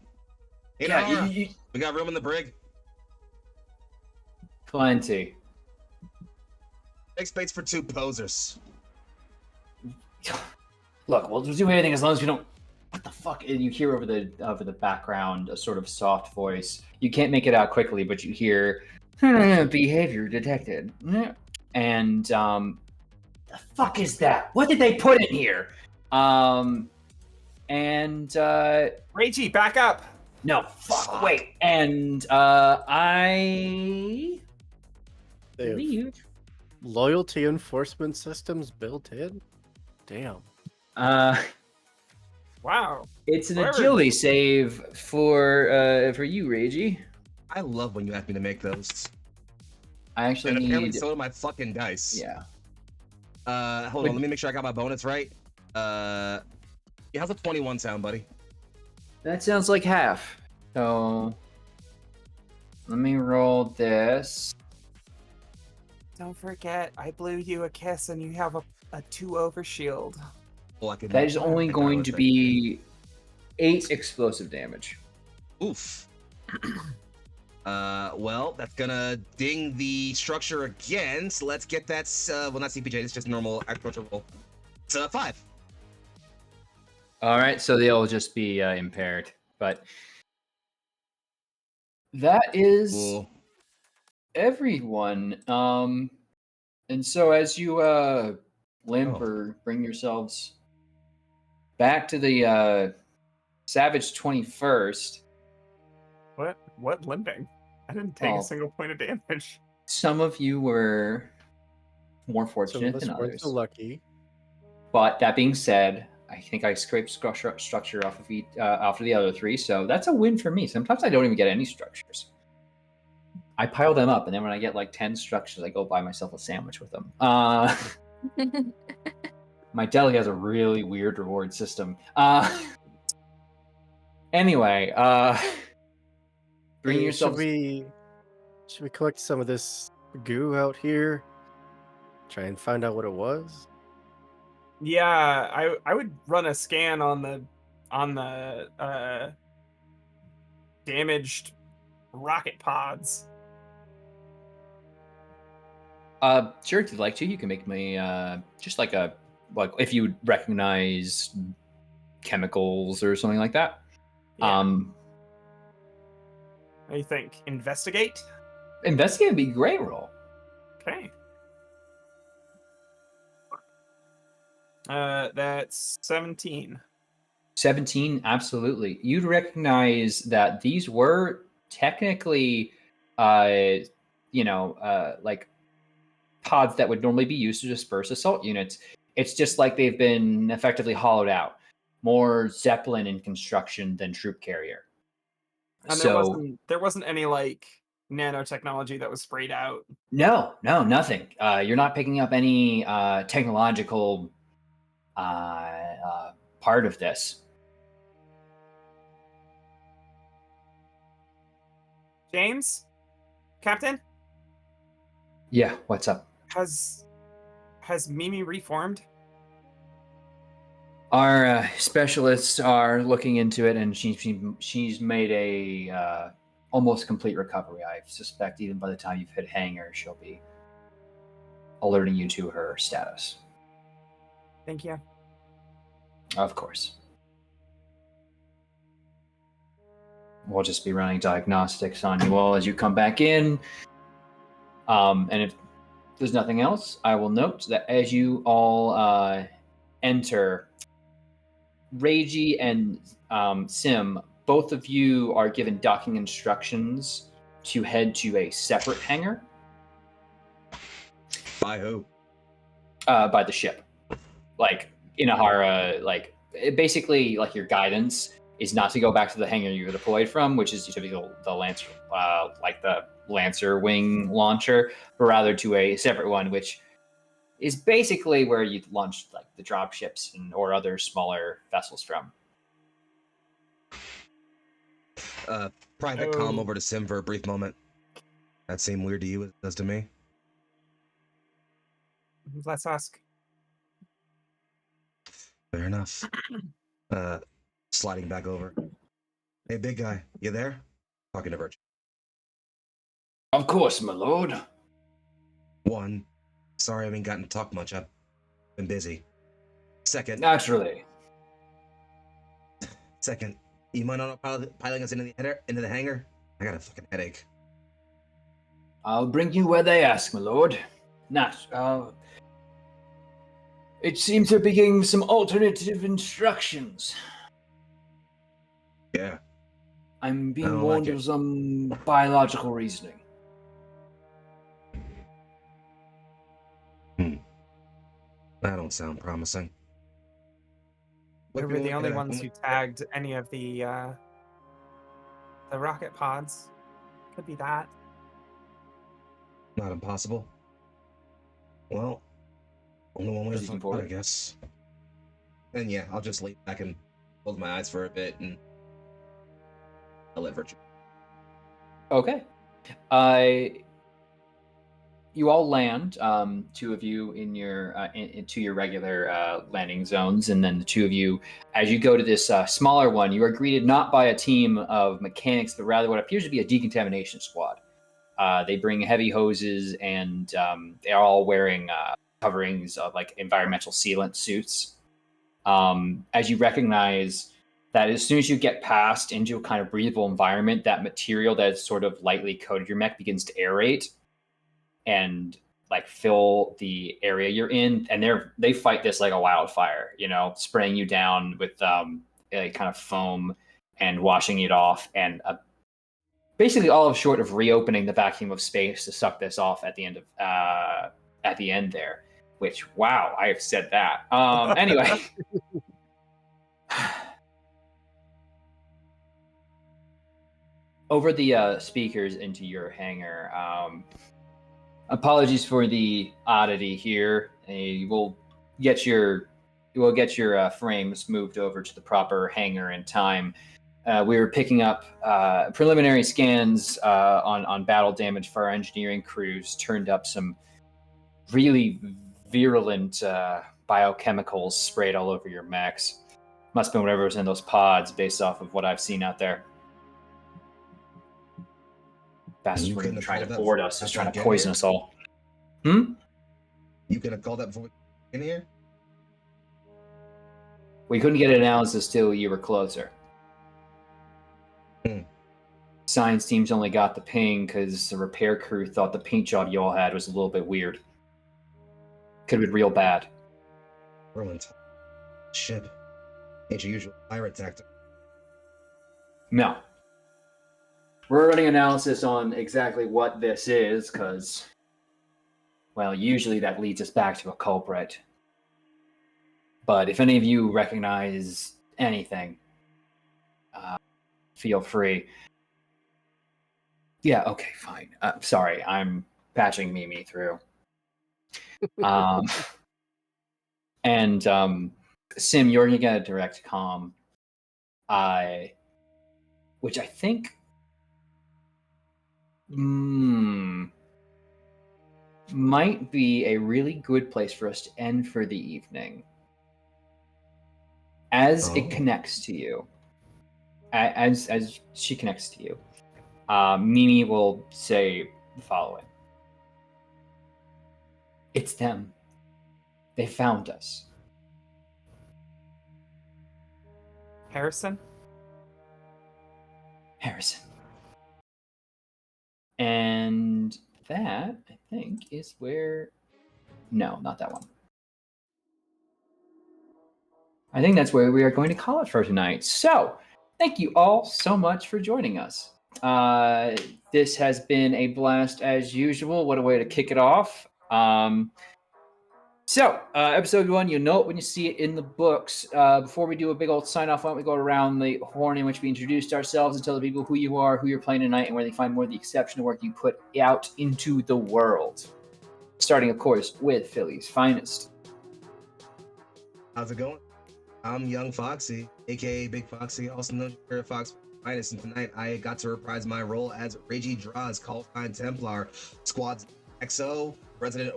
yeah, Inara, we got room in the brig. plenty. Make space for 2 posers. Look, we'll do anything as long as we don't. What the fuck? And you hear over the background a sort of soft voice. You can't make it out quickly, but you hear behavior detected. And the fuck is that? What did they put in here? And Reiji, back up. no, fuck. Wait. And I They have believe. loyalty enforcement systems built in. Damn. Wow. It's an Whoever- agility save for you, Reiji. I love when you ask me to make those. I actually And apparently need. so do my fucking dice. Yeah. Hold Would- on, let me make sure I got my bonus right. Yeah, how's a 21 sound, buddy? That sounds like half. So let me roll this. Don't forget, I blew you a kiss and you have a 2 over shield. Well, I could That is only I going was to thinking. be 8 explosive damage. Oof. Well, that's gonna ding the structure again. So let's get that. Well, not CPJ. It's just normal agriculture roll. It's 5. All right, so they'll just be impaired. But that is Cool. everyone. And so as you limp or bring yourselves back to the Savage 21st, What limping? I didn't take Oh. a single point of damage. some of you were more Some of fortunate us than weren't others. so lucky. But that being said, I think I scraped structure off of after the other 3, so that's a win for me. Sometimes I don't even get any structures. I pile them up, and then when I get like 10 structures, I go buy myself a sandwich with them. My deli has a really weird reward system. Anyway, bring Hey, yourself. should we collect some of this goo out here? Try and find out what it was. Yeah, I would run a scan on the damaged rocket pods. Sure, if you'd like to, you can make me just like if you recognize chemicals or something like that. Yeah. What do you think? Investigate? Investigate would be a great roll. Okay. That's 17. 17, absolutely. You'd recognize that these were technically, like pods that would normally be used to disperse assault units. It's just like they've been effectively hollowed out. More Zeppelin in construction than troop carrier. And there wasn't any like nanotechnology that was sprayed out. No, nothing. You're not picking up any technological part of this. James? Captain? Yeah, what's up? Has Mimi reformed? Our specialists are looking into it, and she's made a almost complete recovery. I suspect even by the time you've hit hangar, she'll be alerting you to her status. Thank you. Of course. We'll just be running diagnostics on you all as you come back in. And if there's nothing else, I will note that as you all enter, Reiji and Sim, both of you are given docking instructions to head to a separate hangar By who? by the ship. Like, Inahara, basically, your guidance is not to go back to the hangar you were deployed from, which is typically the Lancer, the Lancer wing launcher, but rather to a separate one, which is basically where you launch the drop ships or other smaller vessels from. Private comm over to Sim for a brief moment. That seem weird to you as it does to me? Let's ask. Fair enough. Sliding back over. Hey, big guy, you there? Talking to Virtue. Of course, my lord. One, sorry I haven't gotten to talk much. I've been busy. Second, Naturally. you mind not piling us into the hangar? I got a fucking headache. I'll bring you where they ask, my lord. It seems they're beginning some alternative instructions. Yeah. I'm I being don't warned like of it. some biological reasoning. That don't sound promising. We What were can the only get ones who tagged any of the rocket pods. Could be that. Not impossible. Well, only one way to Proceeding find out, I forward. guess. And yeah, I'll just lean back and close my eyes for a bit, and I'll let Virtue. Okay. You all land, two of you in your into your regular landing zones, and then the two of you, as you go to this smaller one, you are greeted not by a team of mechanics, but rather what appears to be a decontamination squad. They bring heavy hoses, and they're all wearing coverings of like environmental sealant suits. As you recognize that as soon as you get past into a kind of breathable environment, that material that is sort of lightly coated your mech begins to aerate and like fill the area you're in, and they fight this like a wildfire, spraying you down with a kind of foam and washing it off, and basically all of short of reopening the vacuum of space to suck this off at the end there. Which, wow, I have said that. Anyway. Over the speakers into your hangar. Apologies for the oddity here. You will get your frames moved over to the proper hangar in time. We were picking up preliminary scans on battle damage for our engineering crews. Turned up some really virulent biochemicals sprayed all over your mechs. Must have been whatever was in those pods, based off of what I've seen out there. Bastards weren't even trying to board us, just trying to poison us all. You could have called that before in here? We couldn't get an analysis till you were closer. Science teams only got the ping because the repair crew thought the paint job you all had was a little bit weird. Could have been real bad. Brilliant. Ship. Ain't your usual pirate tactic. No. We're running analysis on exactly what this is, because, well, usually that leads us back to a culprit. But if any of you recognize anything, feel free. Yeah, okay, fine. Sorry, I'm patching Mimi through. And Sim, you're going to get a direct comm, which I think might be a really good place for us to end for the evening. As it connects to you, as she connects to you, Mimi will say the following. It's them. They found us. Harrison? And that, I think, is where... No, not that one. I think that's where we are going to call it for tonight. So, thank you all so much for joining us. This has been a blast as usual. What a way to kick it off. Episode 1, you'll know it when you see it in the books. Before we do a big old sign-off, why don't we go around the horn in which we introduced ourselves and tell the people who you are, who you're playing tonight, and where they find more of the exceptional work you put out into the world. Starting, of course, with Philly's finest. How's it going? I'm Young Foxy, aka Big Foxy, also known as Fox finest, and tonight I got to reprise my role as Reggie Draws, Call Templar, Squad's XO, resident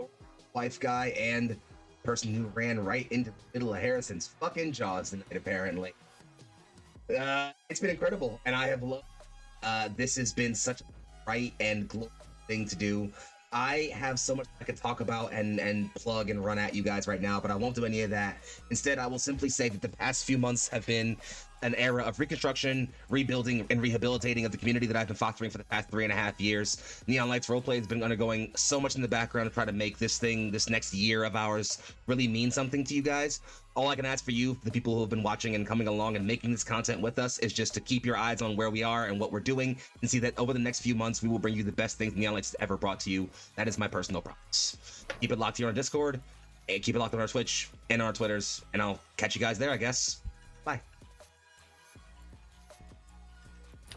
wife guy, and person who ran right into the middle of Harrison's fucking jaws tonight, apparently. It's been incredible, and I have loved this has been such a bright and glorious thing to do. I have so much I could talk about and plug and run at you guys right now, but I won't do any of that. Instead, I will simply say that the past few months have been an era of reconstruction, rebuilding, and rehabilitating of the community that I've been fostering for the past 3.5 years. Neon Lights Roleplay has been undergoing so much in the background to try to make this next year of ours, really mean something to you guys. All I can ask for you, the people who have been watching and coming along and making this content with us, is just to keep your eyes on where we are and what we're doing, and see that over the next few months, we will bring you the best things Neon Lights has ever brought to you. That is my personal promise. Keep it locked here on Discord, and keep it locked on our Twitch and our Twitters, and I'll catch you guys there, I guess. Bye.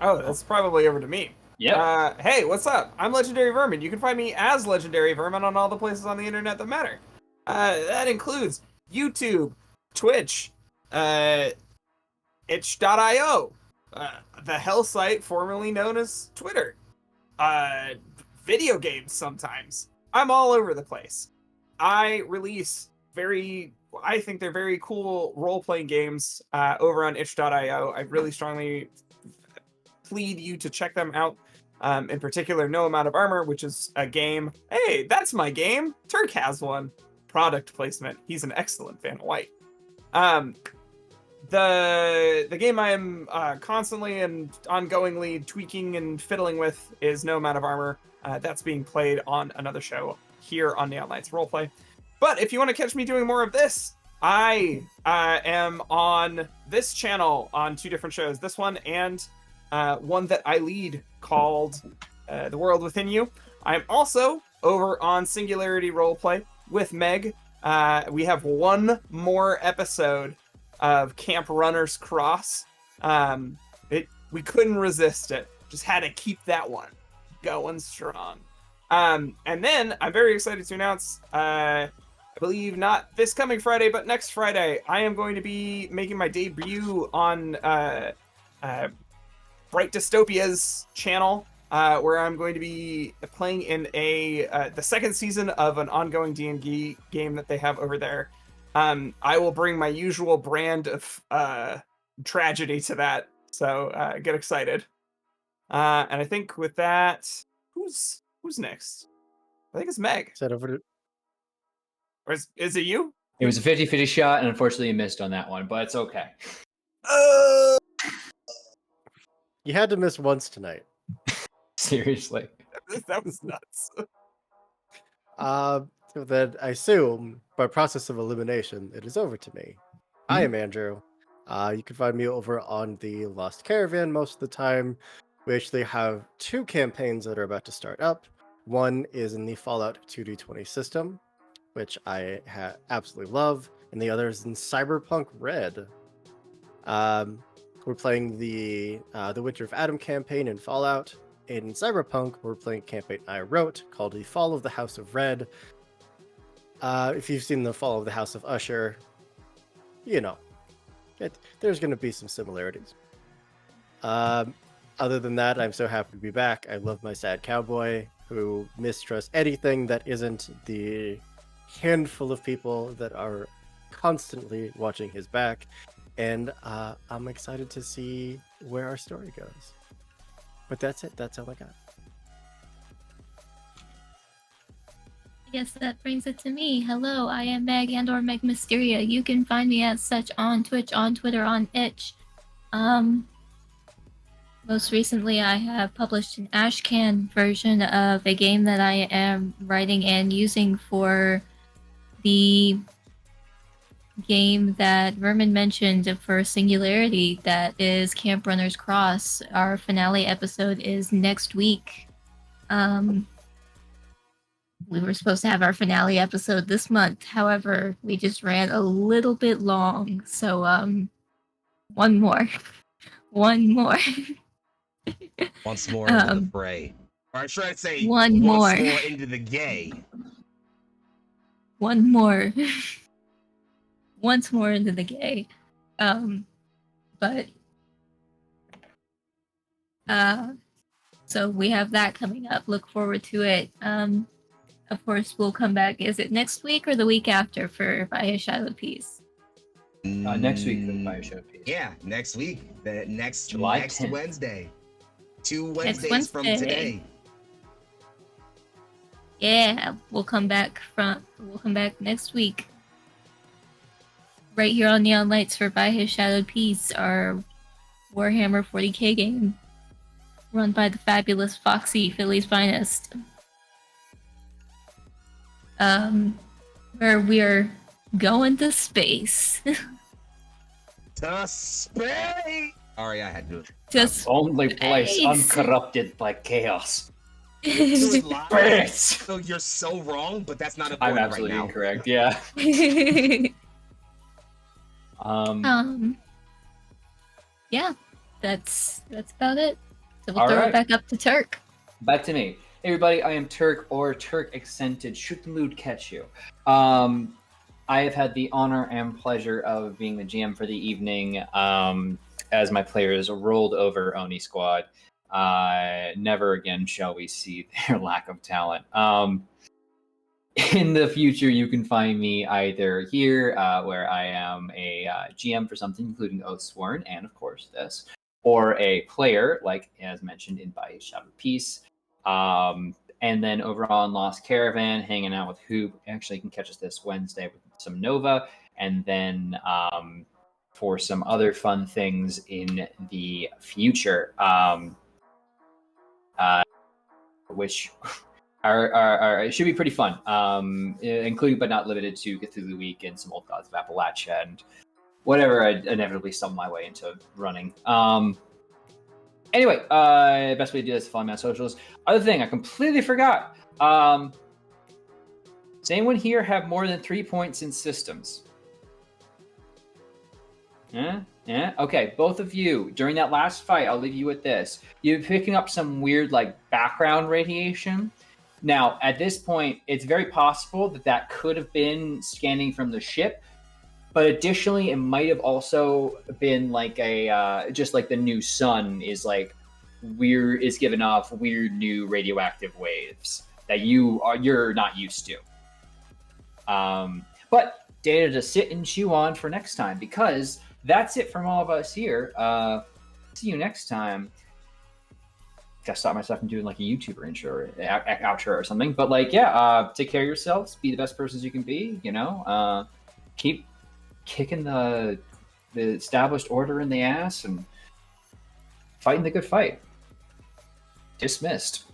Oh, that's probably over to me. Yeah. Hey, what's up? I'm Legendary Vermin. You can find me as Legendary Vermin on all the places on the internet that matter. That includes YouTube, Twitch, itch.io, the hell site formerly known as Twitter, video games sometimes. I'm all over the place. I release I think they're very cool role-playing games over on itch.io. I really strongly plead you to check them out. In particular, No Amount of Armor, which is a game. Hey, that's my game. Turk has one. Product placement. He's an excellent Van White. The game I am constantly and ongoingly tweaking and fiddling with is No Amount of Armor. That's being played on another show here on Neon Lights Roleplay. But if you want to catch me doing more of this, I am on this channel on 2 different shows. This one and one that I lead called The World Within You. I'm also over on Singularity Roleplay with Meg. We have one more episode of Camp Runner's Cross. We couldn't resist it. Just had to keep that one going strong. And then I'm very excited to announce, I believe not this coming Friday, but next Friday, I am going to be making my debut on Bright Dystopia's channel, where I'm going to be playing in the second season of an ongoing D&D game that they have over there. I will bring my usual brand of tragedy to that, so get excited. And I think with that, who's next? I think it's Meg. Is that over to? Or is it you? It was a 50-50 shot, and unfortunately you missed on that one, but it's okay. You had to miss once tonight. Seriously. That was nuts. So then I assume by process of elimination, it is over to me. I am Andrew. You can find me over on the Lost Caravan most of the time. We actually have 2 campaigns that are about to start up. One is in the Fallout 2D20 system, which I absolutely love, and the other is in Cyberpunk Red. We're playing the Winter of Adam campaign in Fallout. In Cyberpunk, we're playing a campaign I wrote called The Fall of the House of Red. If you've seen The Fall of the House of Usher, you know, there's going to be some similarities. Other than that, I'm so happy to be back. I love my sad cowboy who mistrusts anything that isn't the handful of people that are constantly watching his back. And I'm excited to see where our story goes. But that's it. That's all I got. I guess that brings it to me. Hello, I am Meg and/or Meg Mysteria. You can find me as such on Twitch, on Twitter, on itch. Most recently, I have published an Ashcan version of a game that I am writing and using for the game that Vermin mentioned for Singularity, that is Camp Runner's Cross. Our finale episode is next week. We were supposed to have our finale episode this month. However, we just ran a little bit long. So, one more. One more. Once more into the fray. Or should I say, one once more. more into the gay. One more. Once more into the gay. But So we have that coming up. Look forward to it. Of course, we'll come back. Is it next week or the week after for By His Shadow Piece? Next week for the Bio Show piece. Yeah, next week. The next July next 10th. Wednesday. 2 Next Wednesdays from Wednesday. today. Yeah, we'll come back next week. Right here on Neon Lights for By His Shadowed Piece, our Warhammer 40k game. Run by the fabulous Foxy, Philly's finest. Where we're going to space. To space! Sorry, I had to do it. Just Only place Space. uncorrupted by chaos. Do it live. Space! So you're so wrong, but that's not I'm important absolutely right now. incorrect, yeah. Yeah, that's about it. So we'll All throw right. it back up to Turk. Back to me. Hey everybody, I am Turk or Turk Accented. Should the mood catch you? I have had the honor and pleasure of being the GM for the evening as my players rolled over Oni Squad. Never again shall we see their lack of talent. In the future, you can find me either here, where I am a GM for something, including Oathsworn, and of course this, or a player, like as mentioned in By His Shadow Piece. And then over on Lost Caravan, hanging out with Hoop. Actually, you can catch us this Wednesday with some Nova, and then for some other fun things in the future, which are it should be pretty fun, including but not limited to Cthulhu Week and some Old Gods of Appalachia and whatever I inevitably stumble my way into running. Anyway, best way to do this is follow me on socials. Other thing, I completely forgot. Does anyone here have more than 3 points in systems? Yeah? Yeah? Okay, both of you, during that last fight, I'll leave you with this. You're picking up some weird, background radiation. Now, at this point, it's very possible that could have been scanning from the ship, but additionally, it might have also been just like the new sun is is giving off weird new radioactive waves that you're not used to. But data to sit and chew on for next time, because that's it from all of us here. See you next time. Gotta stop myself from doing a YouTuber intro or outro or something. But take care of yourselves. Be the best persons you can be. Keep kicking the established order in the ass and fighting the good fight. Dismissed.